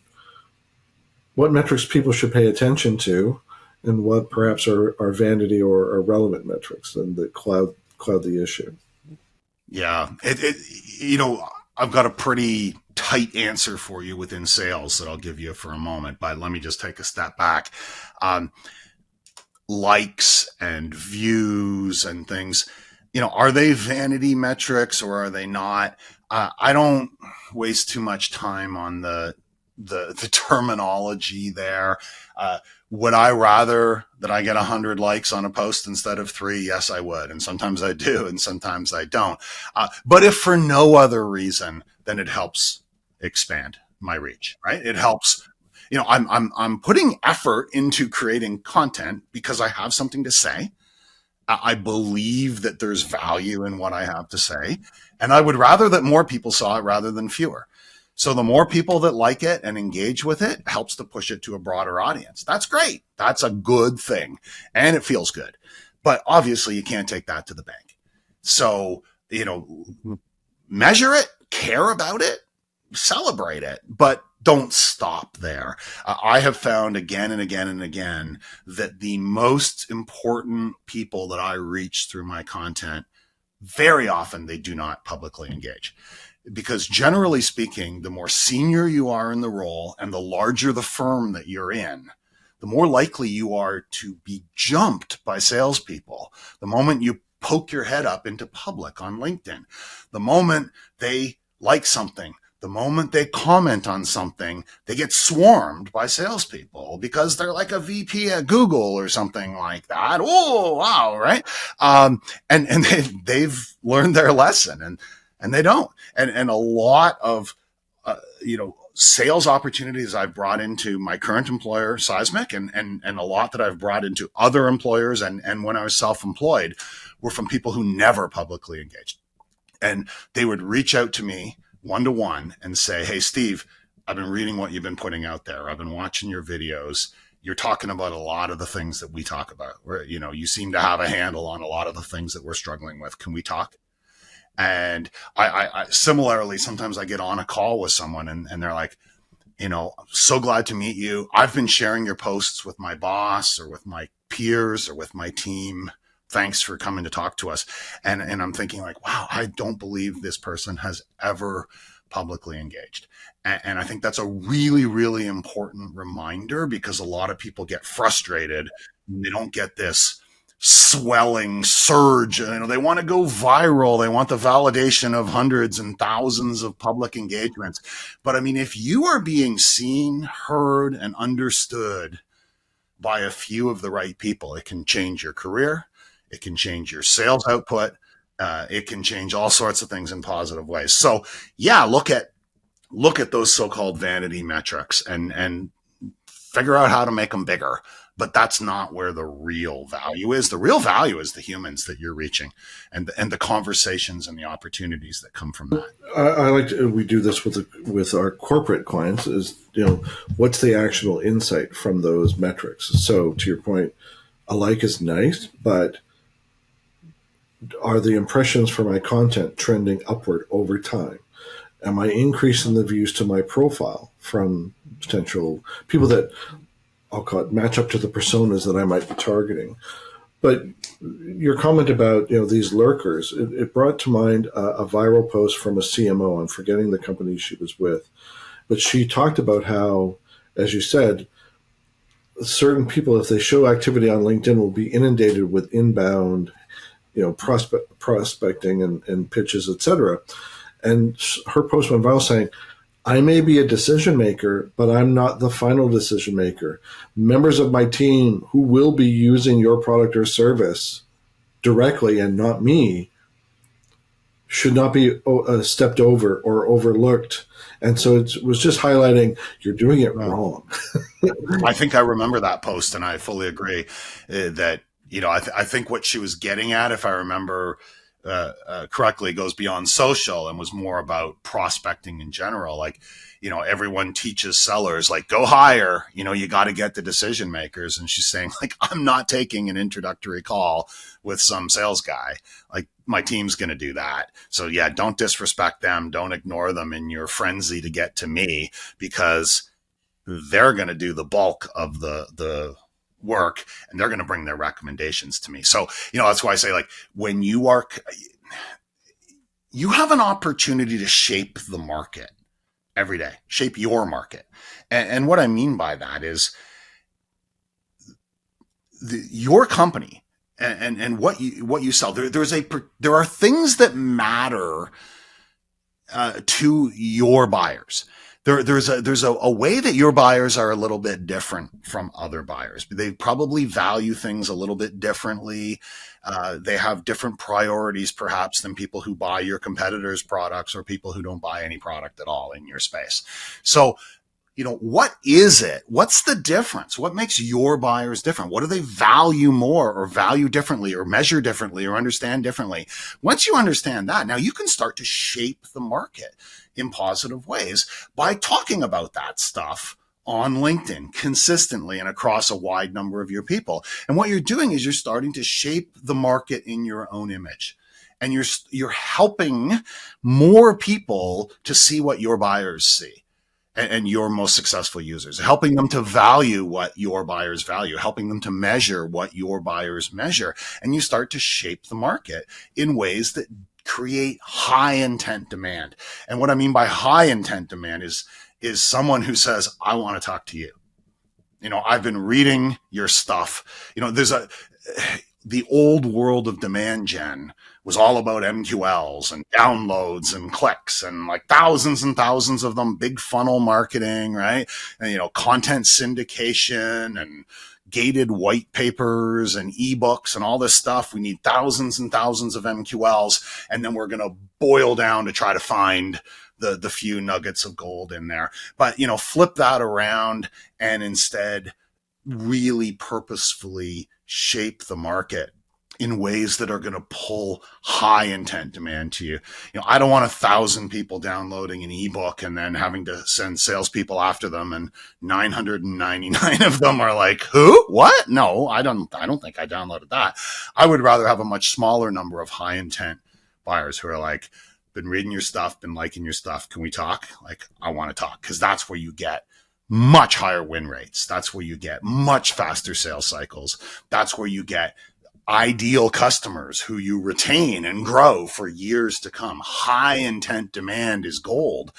what metrics people should pay attention to, and what perhaps are vanity or are relevant metrics and that cloud the issue. Yeah, I've got a pretty tight answer for you within sales that I'll give you for a moment, but let me just take a step back. Likes and views and things, are they vanity metrics or are they not? I don't waste too much time on the terminology there. Would I rather that I get 100 likes on a post instead of 3? Yes, I would. And sometimes I do, and sometimes I don't. But if for no other reason, then it helps expand my reach, right? It helps. I'm putting effort into creating content because I have something to say. I believe that there's value in what I have to say. And I would rather that more people saw it rather than fewer. So the more people that like it and engage with it helps to push it to a broader audience. That's great. That's a good thing. And it feels good. But obviously you can't take that to the bank. So, measure it, care about it, celebrate it, but don't stop there. I have found again and again and again that the most important people that I reach through my content, very often they do not publicly engage. Because generally speaking, the more senior you are in the role and the larger the firm that you're in, the more likely you are to be jumped by salespeople. The moment you poke your head up into public on LinkedIn, the moment they like something, the moment they comment on something, they get swarmed by salespeople because they're like a VP at Google or something like that. Oh, wow, right? And they've learned their lesson, and they don't. And a lot of, sales opportunities I've brought into my current employer, Seismic, and a lot that I've brought into other employers and when I was self-employed were from people who never publicly engaged. And they would reach out to me one-to-one and say, hey, Steve, I've been reading what you've been putting out there. I've been watching your videos. You're talking about a lot of the things that we talk about, where, you seem to have a handle on a lot of the things that we're struggling with. Can we talk? And I similarly, sometimes I get on a call with someone and they're like, so glad to meet you. I've been sharing your posts with my boss or with my peers or with my team. Thanks for coming to talk to us. And I'm thinking like, wow, I don't believe this person has ever publicly engaged. And I think that's a really, really important reminder because a lot of people get frustrated when they don't get this swelling surge. They want to go viral. They want the validation of hundreds and thousands of public engagements. But I mean, if you are being seen, heard, and understood by a few of the right people, it can change your career. It can change your sales output. It can change all sorts of things in positive ways. So yeah, look at those so-called vanity metrics and figure out how to make them bigger. But that's not where the real value is. The real value is the humans that you're reaching and the conversations and the opportunities that come from that. I like to, we do this with our corporate clients is, what's the actual insight from those metrics? So to your point, a like is nice, but are the impressions for my content trending upward over time? Am I increasing the views to my profile from potential people that I'll call it match up to the personas that I might be targeting? But your comment about these lurkers, it brought to mind a viral post from a CMO. I'm forgetting the company she was with, but she talked about how, as you said, certain people, if they show activity on LinkedIn, will be inundated with inbound, prospecting and pitches, etc. And her post went viral saying, I may be a decision maker, but I'm not the final decision maker. Members of my team who will be using your product or service directly and not me should not be stepped over or overlooked. And so it was just highlighting you're doing it wrong. I think I remember that post, and I fully agree that, I think what she was getting at, if I remember correctly, goes beyond social and was more about prospecting in general. Like, everyone teaches sellers, like, go higher, you got to get the decision makers. And she's saying, like, I'm not taking an introductory call with some sales guy. Like, my team's going to do that. So yeah, don't disrespect them. Don't ignore them in your frenzy to get to me, because they're going to do the bulk of the work and they're going to bring their recommendations to me. So, that's why I say, like, when you you have an opportunity to shape the market every day, shape your market. And what I mean by that is your company and what you sell. There are things that matter to your buyers. There's a way that your buyers are a little bit different from other buyers. They probably value things a little bit differently. They have different priorities, perhaps, than people who buy your competitors' products or people who don't buy any product at all in your space. So, what is it? What's the difference? What makes your buyers different? What do they value more or value differently or measure differently or understand differently? Once you understand that, now you can start to shape the market in positive ways by talking about that stuff on LinkedIn consistently and across a wide number of your people. And what you're doing is you're starting to shape the market in your own image. And you're helping more people to see what your buyers see. And your most successful users, helping them to value what your buyers value, helping them to measure what your buyers measure. And you start to shape the market in ways that create high intent demand. And what I mean by high intent demand is someone who says, I want to talk to you. I've been reading your stuff. The old world of demand gen was all about MQLs and downloads and clicks and like thousands and thousands of them, big funnel marketing, right? And, content syndication and gated white papers and ebooks and all this stuff. We need thousands and thousands of MQLs. And then we're going to boil down to try to find the few nuggets of gold in there. But, flip that around and instead really purposefully shape the market in ways that are going to pull high intent demand to you. I don't want 1,000 people downloading an ebook and then having to send salespeople after them, and 999 of them are like, "Who? What? No, I don't think I downloaded that." I would rather have a much smaller number of high intent buyers who are like, "Been reading your stuff, been liking your stuff. Can we talk?" Like, I want to talk, because that's where you get much higher win rates. That's where you get much faster sales cycles. That's where you get ideal customers who you retain and grow for years to come. High intent demand is gold.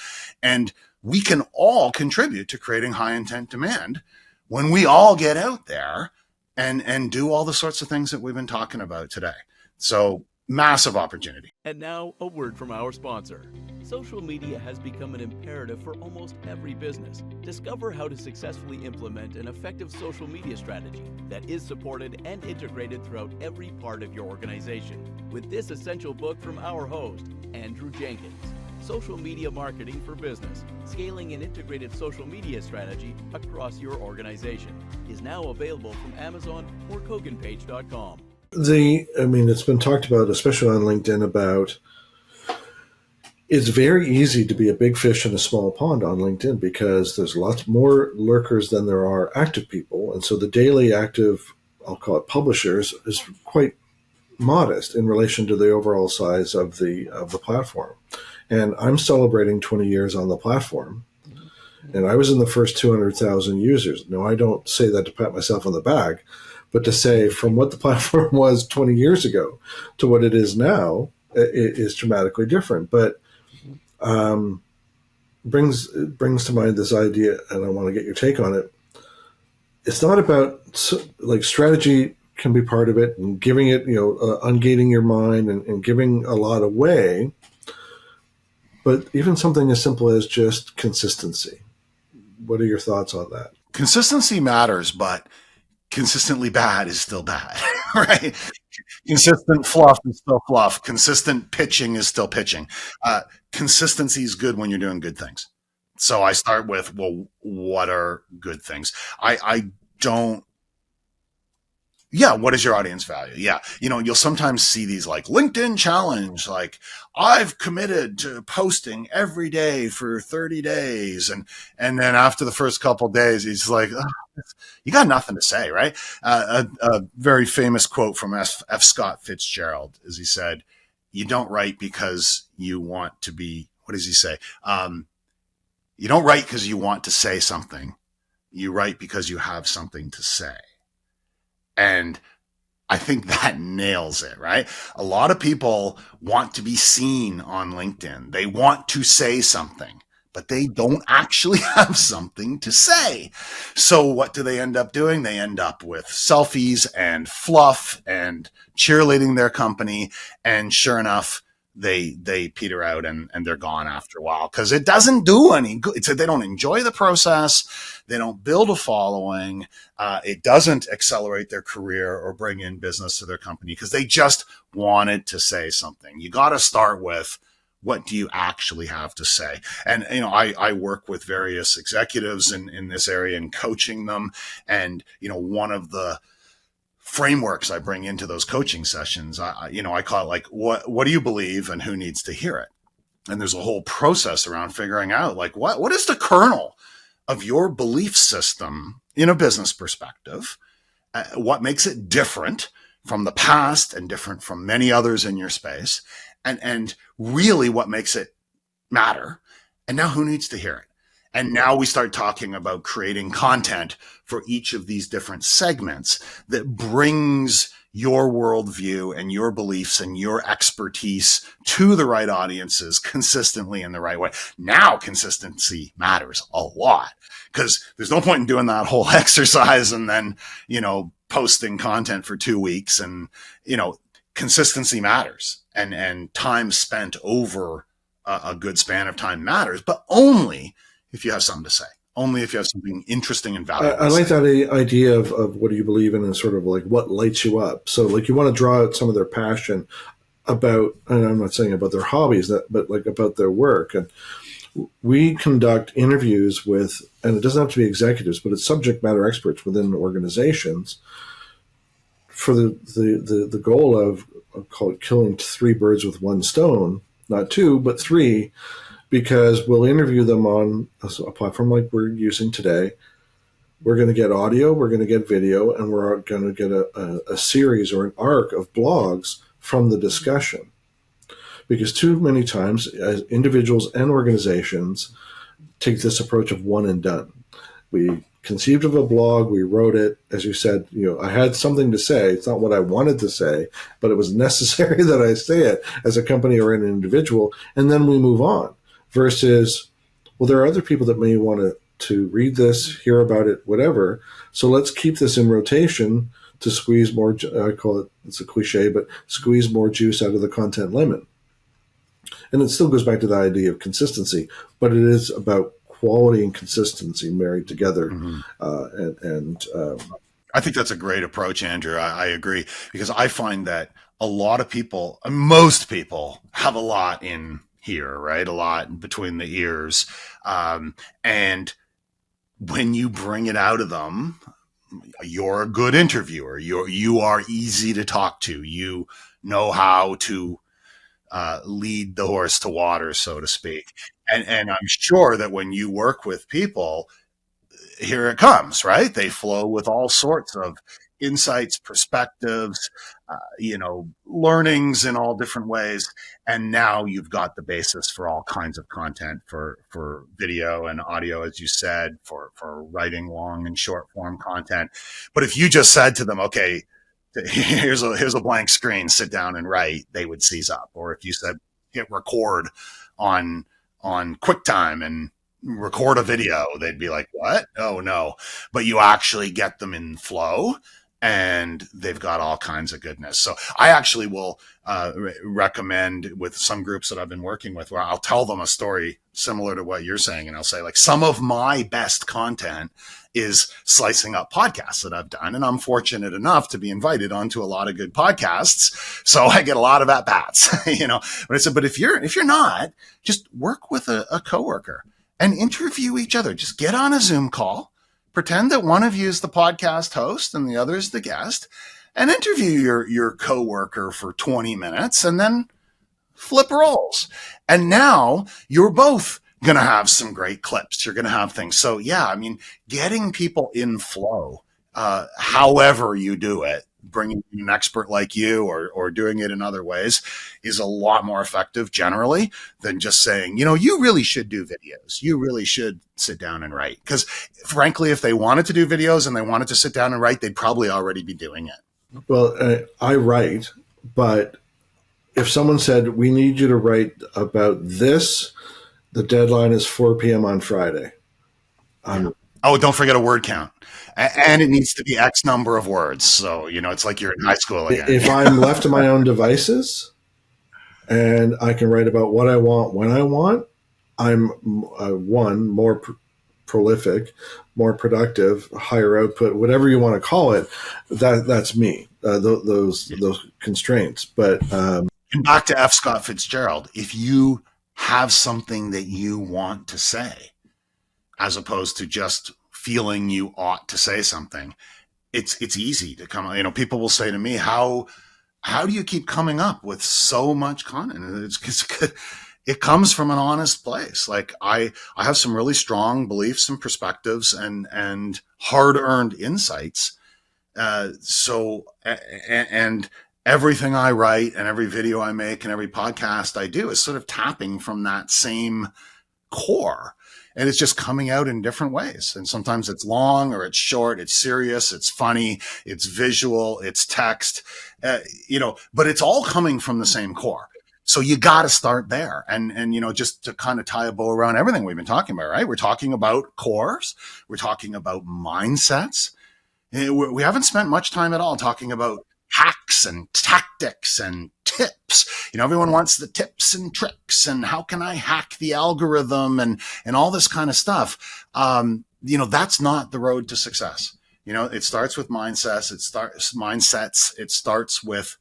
And we can all contribute to creating high intent demand when we all get out there and do all the sorts of things that we've been talking about today. So, massive opportunity. And now, a word from our sponsor. Social media has become an imperative for almost every business. Discover how to successfully implement an effective social media strategy that is supported and integrated throughout every part of your organization with this essential book from our host, Andrew Jenkins. Social Media Marketing for Business, Scaling an Integrated Social Media Strategy Across Your Organization, is now available from Amazon or KoganPage.com. It's been talked about, especially on LinkedIn, about it's very easy to be a big fish in a small pond on LinkedIn because there's lots more lurkers than there are active people. And so the daily active, I'll call it publishers, is quite modest in relation to the overall size of the platform. And I'm celebrating 20 years on the platform. And I was in the first 200,000 users. No, I don't say that to pat myself on the back, but to say from what the platform was 20 years ago to what it is now, it is dramatically different. But brings to mind this idea, and I want to get your take on it. It's not about, like, strategy can be part of it, and giving it, ungating your mind and giving a lot away. But even something as simple as just consistency. What are your thoughts on that? Consistency matters, but consistently bad is still bad, right? Consistent fluff is still fluff. Consistent pitching is still pitching. Consistency is good when you're doing good things. So I start with, well, what are good things? I don't. Yeah, what is your audience value? Yeah, you'll sometimes see these like LinkedIn challenge, like I've committed to posting every day for 30 days. And then after the first couple of days, he's like, oh, you got nothing to say, right? A very famous quote from F. Scott Fitzgerald is he said, you don't write because you want to be, what does he say? You don't write because you want to say something. You write because you have something to say. And I think that nails it, right? A lot of people want to be seen on LinkedIn. They want to say something, but they don't actually have something to say. So what do they end up doing? They end up with selfies and fluff and cheerleading their company. And sure enough, they peter out and they're gone after a while because it doesn't do any good. They don't enjoy the process. They don't build a following. It doesn't accelerate their career or bring in business to their company because they just wanted to say something. You got to start with, what do you actually have to say? And, I work with various executives in this area and coaching them. And, one of the frameworks I bring into those coaching sessions, I call it like, what do you believe and who needs to hear it? And there's a whole process around figuring out like, what is the kernel of your belief system in a business perspective? What makes it different from the past and different from many others in your space? And really what makes it matter? And now who needs to hear it? And now we start talking about creating content for each of these different segments that brings your worldview and your beliefs and your expertise to the right audiences consistently in the right way. Now consistency matters a lot because there's no point in doing that whole exercise and then, posting content for 2 weeks. And, consistency matters and time spent over a good span of time matters, but only if you have something to say, only if you have something interesting and valuable. I like that idea of what do you believe in and sort of like what lights you up. So like you want to draw out some of their passion about, and I'm not saying about their hobbies, but like about their work. And we conduct interviews with, and it doesn't have to be executives, but it's subject matter experts within organizations for the goal of, I'll call it killing 3 birds with 1 stone, not 2, but 3, because we'll interview them on a platform like we're using today. We're going to get audio, we're going to get video, and we're going to get a series or an arc of blogs from the discussion. Because too many times, as individuals and organizations take this approach of one and done. We conceived of a blog, we wrote it, as you said, I had something to say. It's not what I wanted to say, but it was necessary that I say it as a company or an individual, and then we move on. Versus, well, there are other people that may want to read this, hear about it, whatever. So let's keep this in rotation to squeeze more, I call it, it's a cliche, but squeeze more juice out of the content lemon. And it still goes back to the idea of consistency, but it is about quality and consistency married together. I think that's a great approach, Andrew. I agree, because I find that a lot of people, most people, have a lot in here, right? A lot between the ears. And when you bring it out of them, you're a good interviewer. You are easy to talk to. You know how to lead the horse to water, so to speak. And I'm sure that when you work with people, here it comes, right? They flow with all sorts of insights, perspectives, learnings in all different ways. And now you've got the basis for all kinds of content for video and audio, as you said, for writing long and short form content. But if you just said to them, okay, here's a blank screen, sit down and write, they would seize up. Or if you said, hit record on QuickTime and record a video, they'd be like, what? Oh no. But you actually get them in flow and they've got all kinds of goodness. So I actually will recommend with some groups that I've been working with, where I'll tell them a story similar to what you're saying. And I'll say, like, some of my best content is slicing up podcasts that I've done. And I'm fortunate enough to be invited onto a lot of good podcasts. So I get a lot of at-bats, but I said, but if you're not, just work with a coworker and interview each other. Just get on a Zoom call, pretend that one of you is the podcast host and the other is the guest, and interview your coworker for 20 minutes and then flip roles. And now you're both going to have some great clips. You're going to have things. So yeah, getting people in flow, however you do it, bringing an expert like you or doing it in other ways, is a lot more effective generally than just saying, you really should do videos. You really should sit down and write. Because frankly, if they wanted to do videos and they wanted to sit down and write, they'd probably already be doing it. Well, I write, but if someone said, we need you to write about this, the deadline is 4 p.m. on Friday. Yeah. I'm, Oh, don't forget a word count. And it needs to be X number of words. So, it's like you're in high school again. if I'm left to my own devices and I can write about what I want when I want, I'm one, more prolific, more productive, higher output, whatever you want to call it. That's me. Those constraints, but And back to F. Scott Fitzgerald. If you have something that you want to say, as opposed to just feeling you ought to say something, it's easy to come. People will say to me, how do you keep coming up with so much content? And it comes from an honest place. Like I have some really strong beliefs and perspectives and hard earned insights. And everything I write and every video I make and every podcast I do is sort of tapping from that same core. And it's just coming out in different ways. And sometimes it's long or it's short, it's serious, it's funny, it's visual, it's text, but it's all coming from the same core. So you got to start there. And, just to kind of tie a bow around everything we've been talking about, right? We're talking about cores. We're talking about mindsets. We haven't spent much time at all talking about hacks and tactics and tips. Everyone wants the tips and tricks and how can I hack the algorithm and all this kind of stuff. That's not the road to success. It starts with mindsets. It starts with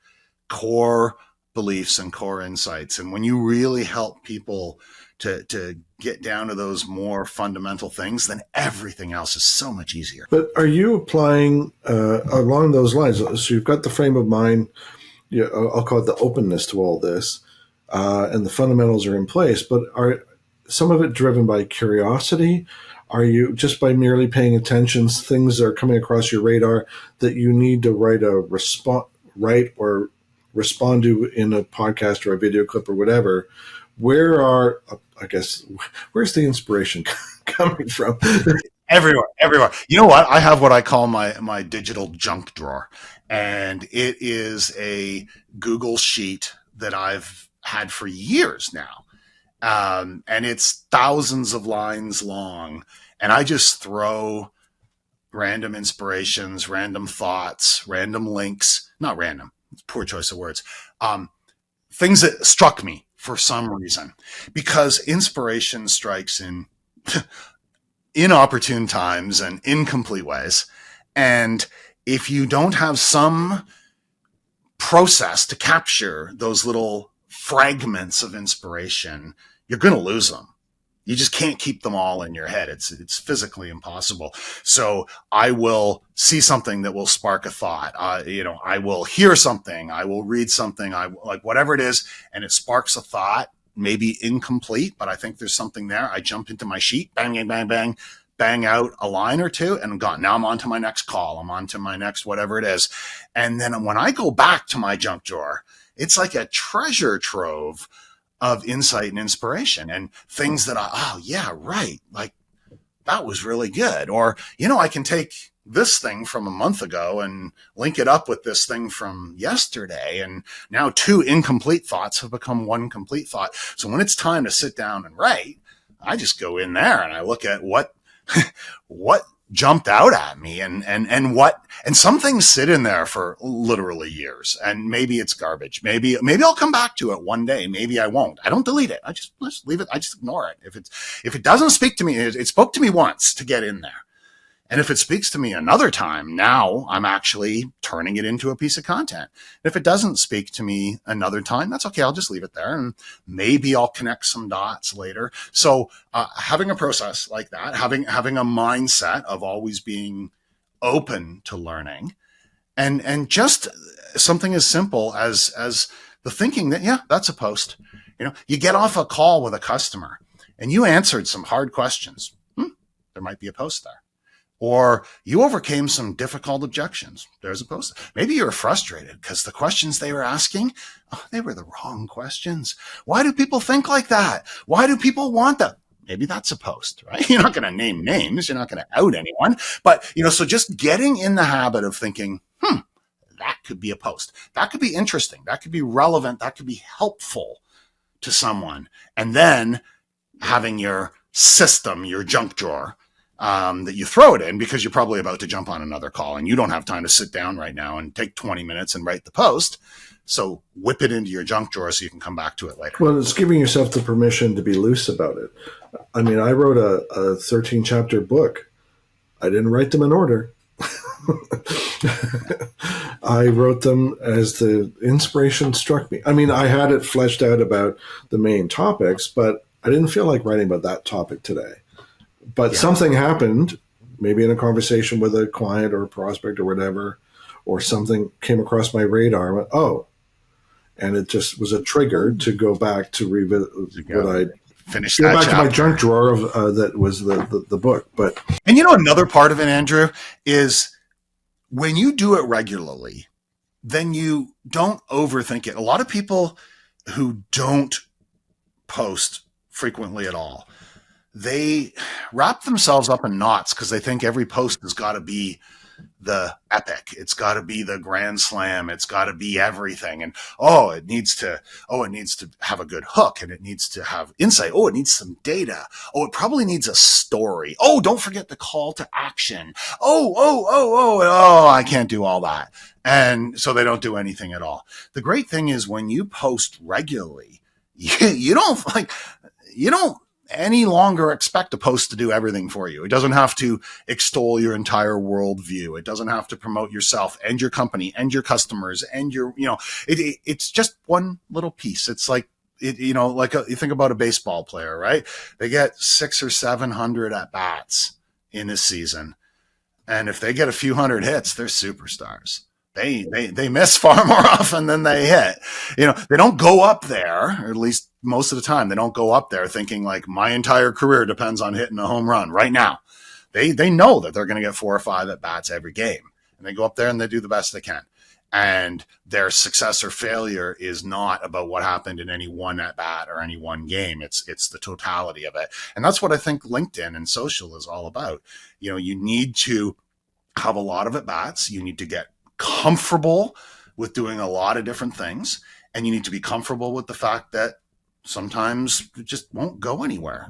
core beliefs and core insights. And when you really help people to get down to those more fundamental things, then everything else is so much easier. But are you applying along those lines? So you've got the frame of mind, I'll call it the openness to all this, and the fundamentals are in place, but are some of it driven by curiosity? Are you just by merely paying attention, things are coming across your radar that you need to write or respond to in a podcast or a video clip or whatever? Where's the inspiration coming from? Everywhere. You know what? I have what I call my digital junk drawer, and it is a Google sheet that I've had for years now. And it's thousands of lines long, and I just throw random inspirations, random thoughts, random links, not random, poor choice of words, things that struck me for some reason, because inspiration strikes in inopportune times and incomplete ways. And if you don't have some process to capture those little fragments of inspiration, you're going to lose them. You just can't keep them all in your head. It's physically impossible. So I will see something that will spark a thought. I will hear something. I will read something. Like whatever it is, and it sparks a thought, maybe incomplete, but I think there's something there. I jump into my sheet, bang, bang, bang, bang, bang out a line or two, and now I'm on to my next call. I'm on to my next whatever it is. And then when I go back to my junk drawer, it's like a treasure trove of insight and inspiration and things that like that was really good. Or, I can take this thing from a month ago and link it up with this thing from yesterday. And now two incomplete thoughts have become one complete thought. So when it's time to sit down and write, I just go in there and I look at what jumped out at me and some things sit in there for literally years, and maybe it's garbage. Maybe I'll come back to it one day. Maybe I won't. I don't delete it. I just leave it. I just ignore it. If it doesn't speak to me, it spoke to me once to get in there. And if it speaks to me another time, now I'm actually turning it into a piece of content. If it doesn't speak to me another time, that's okay. I'll just leave it there, and maybe I'll connect some dots later. So having a process like that, having a mindset of always being open to learning, and just something as simple as the thinking that, yeah, that's a post. You get off a call with a customer and you answered some hard questions. There might be a post there. Or you overcame some difficult objections. There's a post. Maybe you're frustrated because the questions they were asking, they were the wrong questions. Why do people think like that? Why do people want that? Maybe that's a post, right? You're not going to name names. You're not going to out anyone. But, so just getting in the habit of thinking, that could be a post. That could be interesting. That could be relevant. That could be helpful to someone. And then having your system, your junk drawer, that you throw it in because you're probably about to jump on another call and you don't have time to sit down right now and take 20 minutes and write the post. So whip it into your junk drawer so you can come back to it later. Well, it's giving yourself the permission to be loose about it. I mean, I wrote a 13-chapter book. I didn't write them in order. I wrote them as the inspiration struck me. I mean, I had it fleshed out about the main topics, but I didn't feel like writing about that topic today. But something happened, maybe in a conversation with a client or a prospect or whatever, or something came across my radar. I went, oh, and it just was a trigger to go back to revisit what I finish. Go back chapter. To my junk drawer of that was the book. But and another part of it, Andrew, is when you do it regularly, then you don't overthink it. A lot of people who don't post frequently at all, they wrap themselves up in knots because they think every post has got to be the epic. It's got to be the grand slam. It's got to be everything. And it needs to have a good hook, and it needs to have insight. It needs some data. It probably needs a story. Don't forget the call to action. I can't do all that. And so they don't do anything at all. The great thing is when you post regularly, you don't any longer expect a post to do everything for you. It doesn't have to extol your entire worldview. It doesn't have to promote yourself and your company and your customers and your, it's just one little piece. It's like, you think about a baseball player, right? They get 600 or 700 at bats in a season. And if they get a few hundred hits, they're superstars. They miss far more often than they hit. They don't go up there, or at least most of the time, they don't go up there thinking like my entire career depends on hitting a home run right now. They know that they're going to get 4 or 5 at bats every game, and they go up there and they do the best they can. And their success or failure is not about what happened in any one at bat or any one game. It's the totality of it. And that's what I think LinkedIn and social is all about. You need to have a lot of at bats. You need to get comfortable with doing a lot of different things, and you need to be comfortable with the fact that sometimes it just won't go anywhere.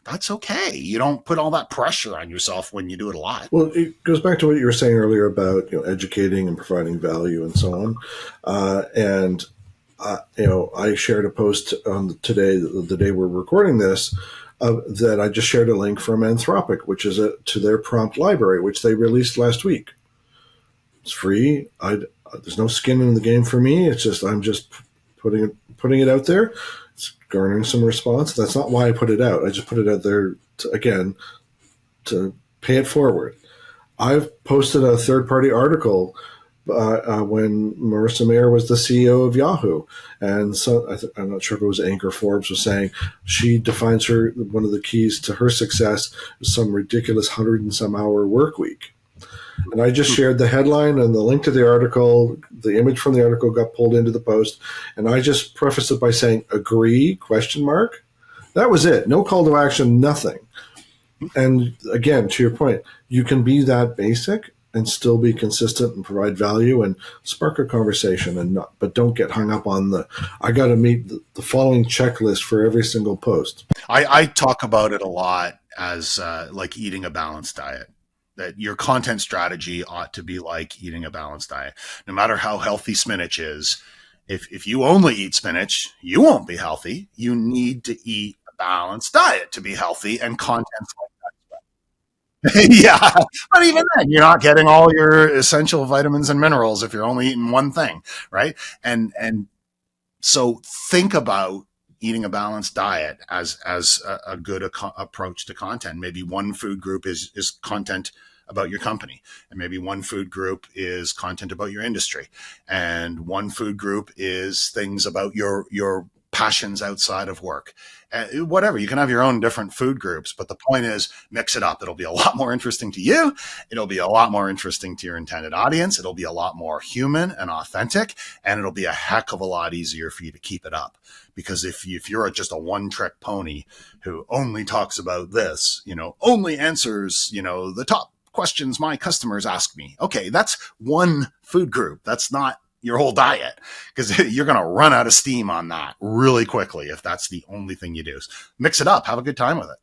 That's okay. You don't put all that pressure on yourself when you do it a lot. Well, it goes back to what you were saying earlier about educating and providing value and so on. I shared a post on today, the day we're recording this, that I just shared a link from Anthropic, which is to their prompt library, which they released last week. It's free. There's no skin in the game for me. It's just I'm just putting it out there. It's garnering some response. That's not why I put it out. I just put it out there to pay it forward. I've posted a third-party article when Marissa Mayer was the CEO of Yahoo, and so I'm not sure if it was Anchor Forbes was saying she defines one of the keys to her success is some ridiculous 100 and some hour work week. And I just shared the headline and the link to the article. The image from the article got pulled into the post. And I just prefaced it by saying, agree, ? That was it. No call to action, nothing. And again, to your point, you can be that basic and still be consistent and provide value and spark a conversation, but don't get hung up on I got to meet the following checklist for every single post. I talk about it a lot as like eating a balanced diet. That your content strategy ought to be like eating a balanced diet. No matter how healthy spinach is, if you only eat spinach, you won't be healthy. You need to eat a balanced diet to be healthy, and content's like that. Yeah, but even then, you're not getting all your essential vitamins and minerals if you're only eating one thing, right? And so think about eating a balanced diet as a good approach to content. Maybe one food group is content about your company, and maybe one food group is content about your industry, and one food group is things about your passions outside of work. Whatever, you can have your own different food groups, but the point is mix it up. It'll be a lot more interesting to you. It'll be a lot more interesting to your intended audience. It'll be a lot more human and authentic, and it'll be a heck of a lot easier for you to keep it up. Because if you're just a one-trick pony who only talks about this, only answers, the top questions my customers ask me. Okay, that's one food group. That's not your whole diet, because you're going to run out of steam on that really quickly if that's the only thing you do. Mix it up, have a good time with it.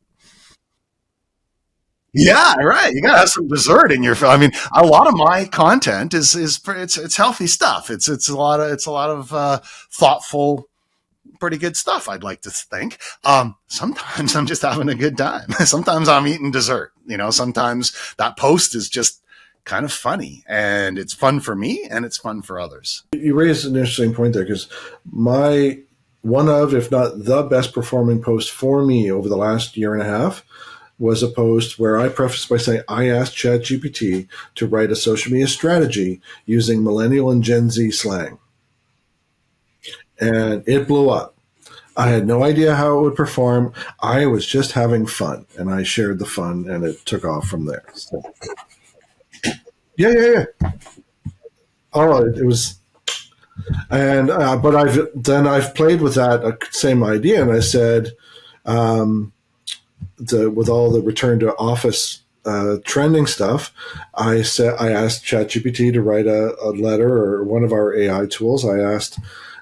Yeah, right. You gotta have some dessert in your. I mean, a lot of my content is it's healthy stuff. It's a lot of thoughtful, pretty good stuff. I'd like to think. Sometimes I'm just having a good time. Sometimes I'm eating dessert. Sometimes that post is just kind of funny, and it's fun for me, and it's fun for others. You raised an interesting point there, because my one of, if not the best performing post for me over the last year and a half was a post where I prefaced by saying I asked ChatGPT to write a social media strategy using millennial and Gen Z slang. And it blew up. I had no idea how it would perform. I was just having fun, and I shared the fun, and it took off from there. So, yeah. Oh, it was, and but I've played with that same idea, and I said, with all the return to office trending stuff, I asked ChatGPT to write a letter, or one of our AI tools. I asked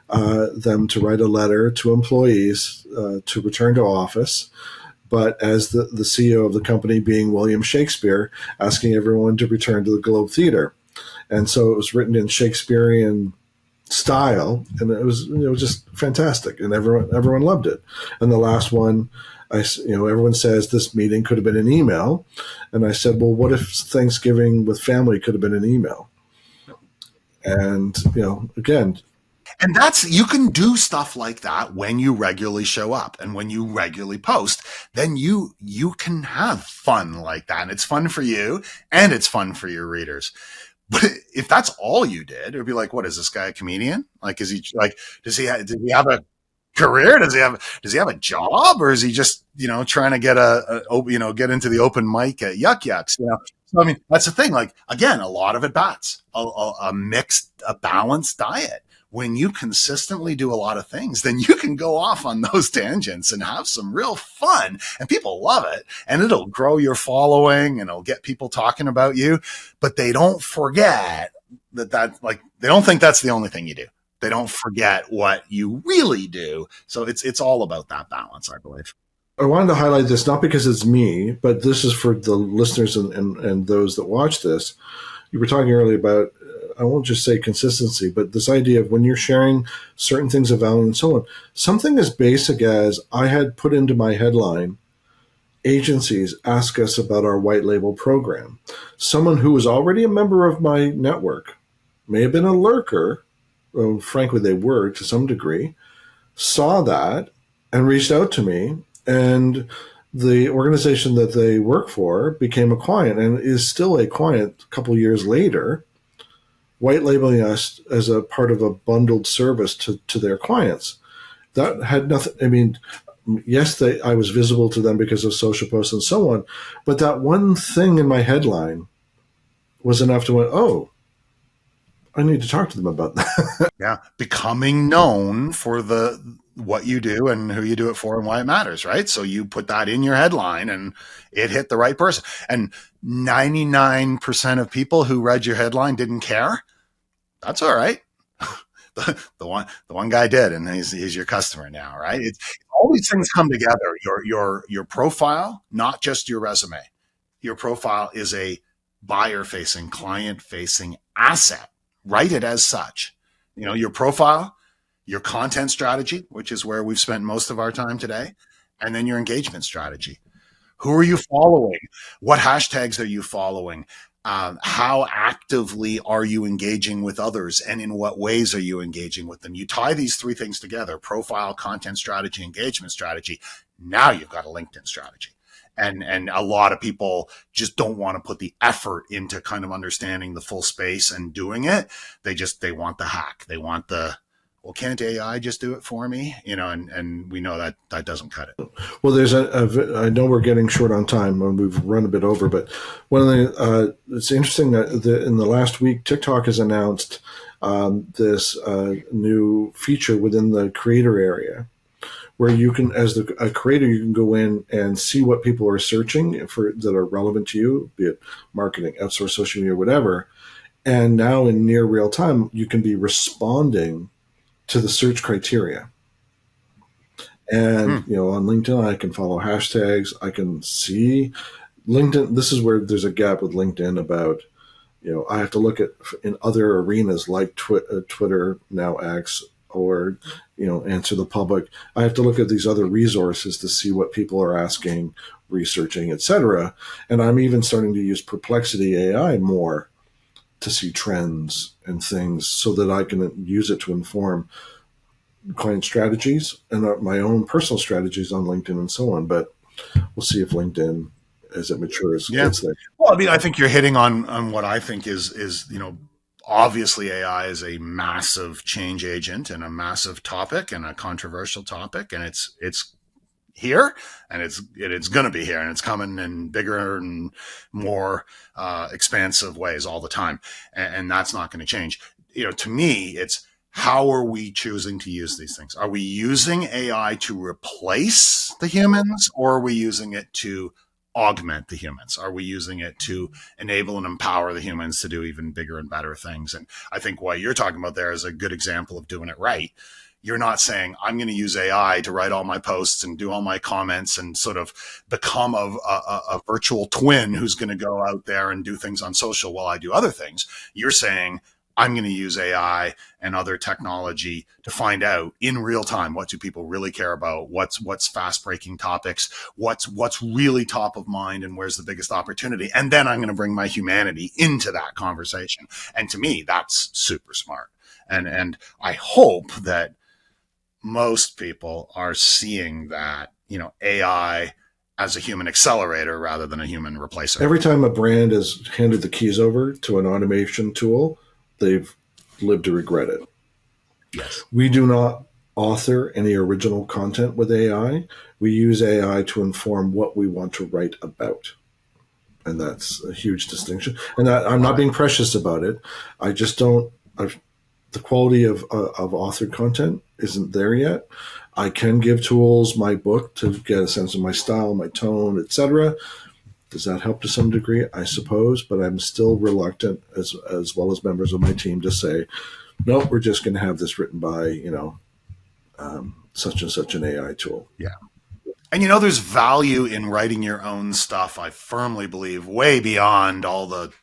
them to write a letter to employees to return to office, but as the CEO of the company being William Shakespeare, asking everyone to return to the Globe Theater. And so it was written in Shakespearean style, and it was just fantastic, and everyone loved it. And the last one, everyone says this meeting could have been an email, and I said, well, what if Thanksgiving with family could have been an email? And again, and you can do stuff like that when you regularly show up and when you regularly post. Then you can have fun like that, and it's fun for you, and it's fun for your readers. But if that's all you did, it would be like, what is this guy, a comedian? Like, is he like, does he have a career? Does he have a job, or is he just trying to get get into the open mic at Yuck Yucks? So, I mean, that's the thing. Like, again, a lot of at bats, a mixed, a balanced diet. When you consistently do a lot of things, then you can go off on those tangents and have some real fun, and people love it, and it'll grow your following, and it'll get people talking about you. But they don't forget that they don't think that's the only thing you do. They don't forget what you really do. So it's all about that balance, I believe. I wanted to highlight this, not because it's me, but this is for the listeners and those that watch this. You were talking earlier about, I won't just say consistency, but this idea of when you're sharing certain things of value and so on, something as basic as I had put into my headline, agencies ask us about our white label program. Someone who was already a member of my network, may have been a lurker, well, frankly, they were to some degree, saw that and reached out to me, and the organization that they work for became a client and is still a client a couple years later, white labeling us as a part of a bundled service to their clients. That had nothing, I mean, yes, I was visible to them because of social posts and so on, but that one thing in my headline was enough to went, oh, I need to talk to them about that. Yeah, becoming known for what you do and who you do it for and why it matters, right? So you put that in your headline, and it hit the right person. And 99% of people who read your headline didn't care. That's all right. The one guy did, and he's your customer now, right? All these things come together. Your profile, not just your resume. Your profile is a buyer-facing, client-facing asset. Write it as such. Your profile, your content strategy, which is where we've spent most of our time today, and then your engagement strategy. Who are you following? What hashtags are you following? How actively are you engaging with others, and in what ways are you engaging with them? You tie these three things together: profile, content strategy, engagement strategy. Now you've got a LinkedIn strategy. And a lot of people just don't want to put the effort into kind of understanding the full space and doing it. They want the hack. They want well, can't AI just do it for me? And we know that doesn't cut it. Well, I know we're getting short on time and we've run a bit over, but one of the, it's interesting that in the last week, TikTok has announced this new feature within the creator area. where you can, as a creator, you can go in and see what people are searching for that are relevant to you, be it marketing, outsource, social media, whatever. And now in near real time, you can be responding to the search criteria. And, on LinkedIn, I can follow hashtags. I can see LinkedIn. This is where there's a gap with LinkedIn about, I have to look at in other arenas like Twitter, now X, or, Answer the Public. I have to look at these other resources to see what people are asking, researching, etc. And I'm even starting to use Perplexity AI more to see trends and things so that I can use it to inform client strategies and my own personal strategies on LinkedIn and so on. But we'll see if LinkedIn, as it matures, gets there. Well, I mean, I think you're hitting on what I think is obviously AI is a massive change agent and a massive topic and a controversial topic, and it's here, and it's going to be here, and it's coming in bigger and more expansive ways all the time, and that's not going to change. To me, it's how are we choosing to use these things? Are we using AI to replace the humans, or are we using it to augment the humans? Are we using it to enable and empower the humans to do even bigger and better things? And I think what you're talking about there is a good example of doing it right. You're not saying, I'm going to use AI to write all my posts and do all my comments and sort of become a virtual twin who's going to go out there and do things on social while I do other things. You're saying, I'm going to use AI and other technology to find out in real time, what do people really care about? What's fast breaking topics? What's really top of mind, and where's the biggest opportunity? And then I'm going to bring my humanity into that conversation. And to me, that's super smart. And I hope that most people are seeing that, AI as a human accelerator rather than a human replacer. Every time a brand has handed the keys over to an automation tool, they've lived to regret it. Yes. We do not author any original content with AI. We use AI to inform what we want to write about. And that's a huge distinction. And I'm not being precious about it. I just don't, the quality of authored content isn't there yet. I can give tools, my book, to get a sense of my style, my tone, etc. Does that help to some degree? I suppose, but I'm still reluctant, as well as members of my team, to say, nope, we're just going to have this written by, such and such an AI tool. Yeah. And there's value in writing your own stuff, I firmly believe, way beyond all the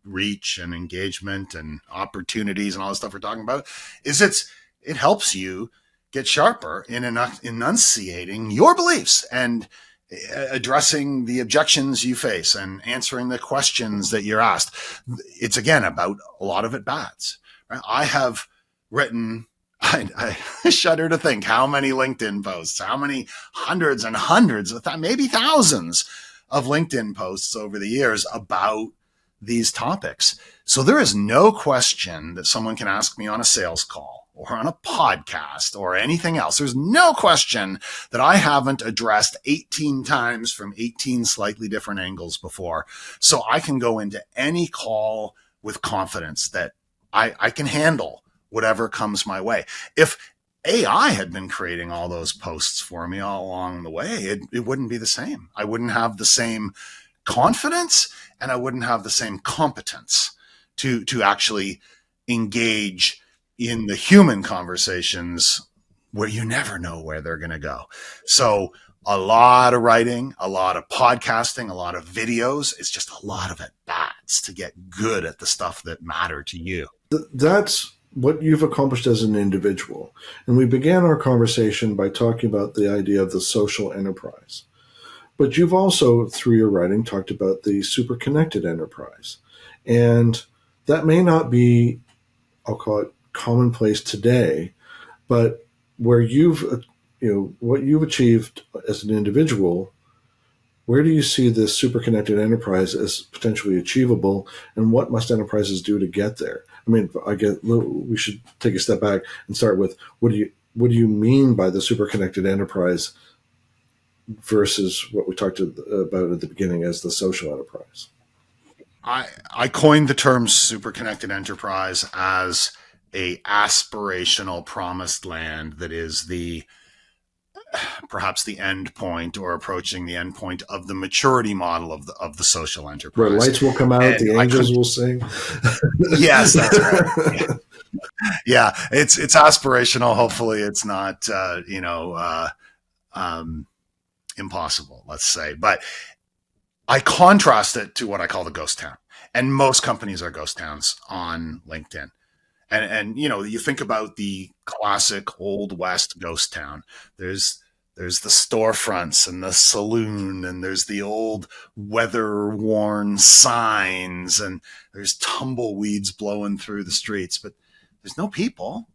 reach and engagement and opportunities and all the stuff we're talking about. It helps you get sharper in enunciating your beliefs and addressing the objections you face and answering the questions that you're asked. It's, again, about a lot of at-bats. Right? I have written, I shudder to think how many LinkedIn posts, how many hundreds and hundreds, maybe thousands of LinkedIn posts over the years about these topics. So there is no question that someone can ask me on a sales call or on a podcast or anything else. There's no question that I haven't addressed 18 times from 18 slightly different angles before. So I can go into any call with confidence that I can handle whatever comes my way. If AI had been creating all those posts for me all along the way, it wouldn't be the same. I wouldn't have the same confidence, and I wouldn't have the same competence to actually engage in the human conversations where you never know where they're going to go. So a lot of writing, a lot of podcasting, a lot of videos. It's just a lot of at-bats to get good at the stuff that matter to you. That's what you've accomplished as an individual. And we began our conversation by talking about the idea of the social enterprise. But you've also, through your writing, talked about the super connected enterprise. And that may not be, I'll call it, commonplace today, but where what you've achieved as an individual, where do you see this super connected enterprise as potentially achievable, and what must enterprises do to get there? I mean, we should take a step back and start with what do you mean by the super connected enterprise versus what we talked about at the beginning as the social enterprise? I coined the term super connected enterprise as a aspirational promised land that is the perhaps the end point or approaching the end point of the maturity model of the social enterprise. Where lights will come out, the angels will sing. Yes, that's right. Yeah, it's aspirational. Hopefully it's not, impossible, let's say. But I contrast it to what I call the ghost town. And most companies are ghost towns on LinkedIn. And you think about the classic Old West ghost town. There's the storefronts and the saloon, and there's the old weather-worn signs, and there's tumbleweeds blowing through the streets, but there's no people.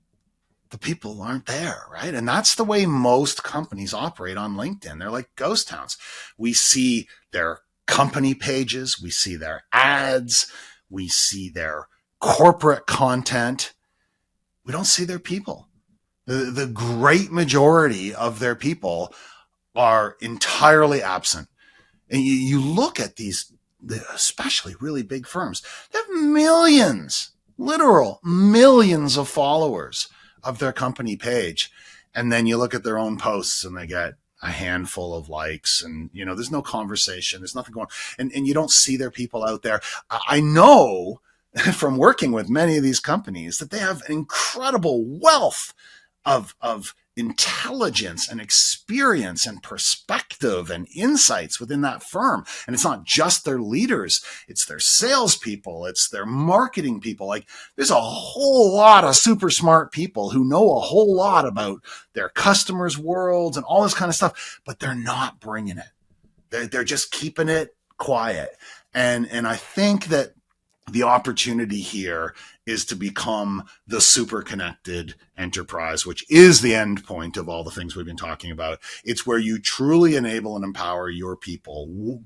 The people aren't there, right? And that's the way most companies operate on LinkedIn. They're like ghost towns. We see their company pages, we see their ads, we see their corporate content. We don't see their people. The great majority of their people are entirely absent. And you look at these, especially really big firms, they have millions, literal millions of followers of their company page. And then you look at their own posts and they get a handful of likes, and there's no conversation, there's nothing going on, and you don't see their people out there. I know from working with many of these companies that they have an incredible wealth of intelligence and experience and perspective and insights within that firm. And it's not just their leaders, it's their salespeople, it's their marketing people. Like, there's a whole lot of super smart people who know a whole lot about their customers' worlds and all this kind of stuff, but they're not bringing it. They're just keeping it quiet. And I think that the opportunity here is to become the super connected enterprise, which is the end point of all the things we've been talking about. It's where you truly enable and empower your people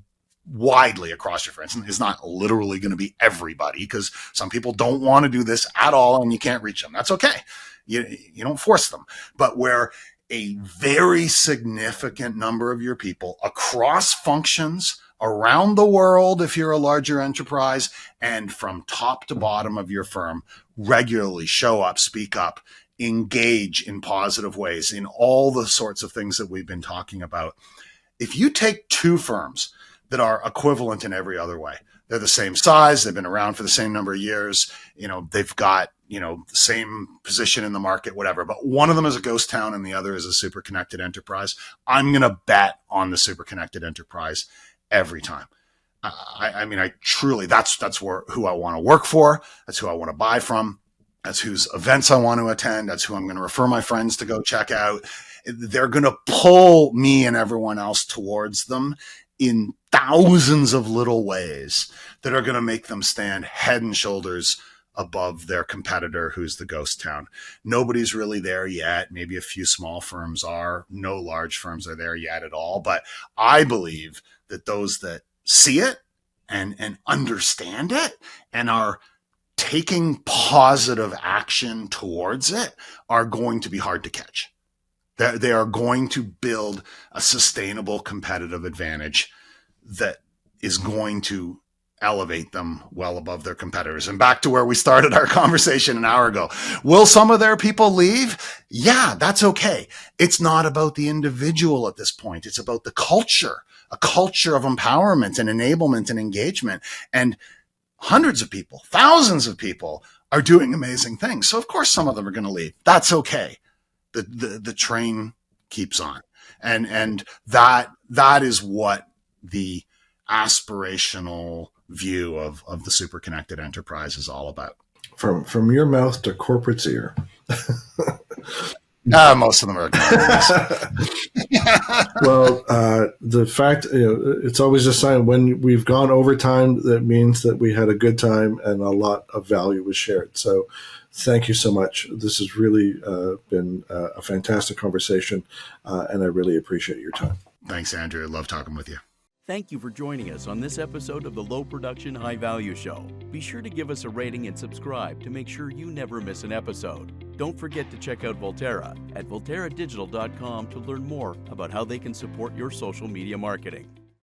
widely across your friends. And it's not literally going to be everybody, because some people don't want to do this at all and you can't reach them. That's okay. You don't force them. But where a very significant number of your people across functions, around the world, if you're a larger enterprise, and from top to bottom of your firm, regularly show up, speak up, engage in positive ways in all the sorts of things that we've been talking about. If you take two firms that are equivalent in every other way, they're the same size, they've been around for the same number of years, they've got, the same position in the market, whatever, but one of them is a ghost town and the other is a super connected enterprise, I'm going to bet on the super connected enterprise every time. I truly, that's who I want to work for. That's who I want to buy from. That's whose events I want to attend. That's who I'm going to refer my friends to go check out. They're going to pull me and everyone else towards them in thousands of little ways that are going to make them stand head and shoulders above their competitor, who's the ghost town. Nobody's really there yet. Maybe a few small firms are. No large firms are there yet at all. But I believe that those that see it and understand it and are taking positive action towards it are going to be hard to catch. They are going to build a sustainable competitive advantage that is going to elevate them well above their competitors. And back to where we started our conversation an hour ago. Will some of their people leave? Yeah, that's okay. It's not about the individual at this point. It's about the culture, a culture of empowerment and enablement and engagement. And hundreds of people, thousands of people are doing amazing things. So of course some of them are going to leave. That's okay. The train keeps on. And that is what the aspirational view of the super connected enterprise is all about. From your mouth to corporate's ear. Most of them are. Well, the fact, it's always a sign when we've gone overtime, that means that we had a good time and a lot of value was shared. So thank you so much. This has really been a fantastic conversation, and I really appreciate your time. Thanks, Andrew. I love talking with you. Thank you for joining us on this episode of the Low Production High Value Show. Be sure to give us a rating and subscribe to make sure you never miss an episode. Don't forget to check out Volterra at volterradigital.com to learn more about how they can support your social media marketing.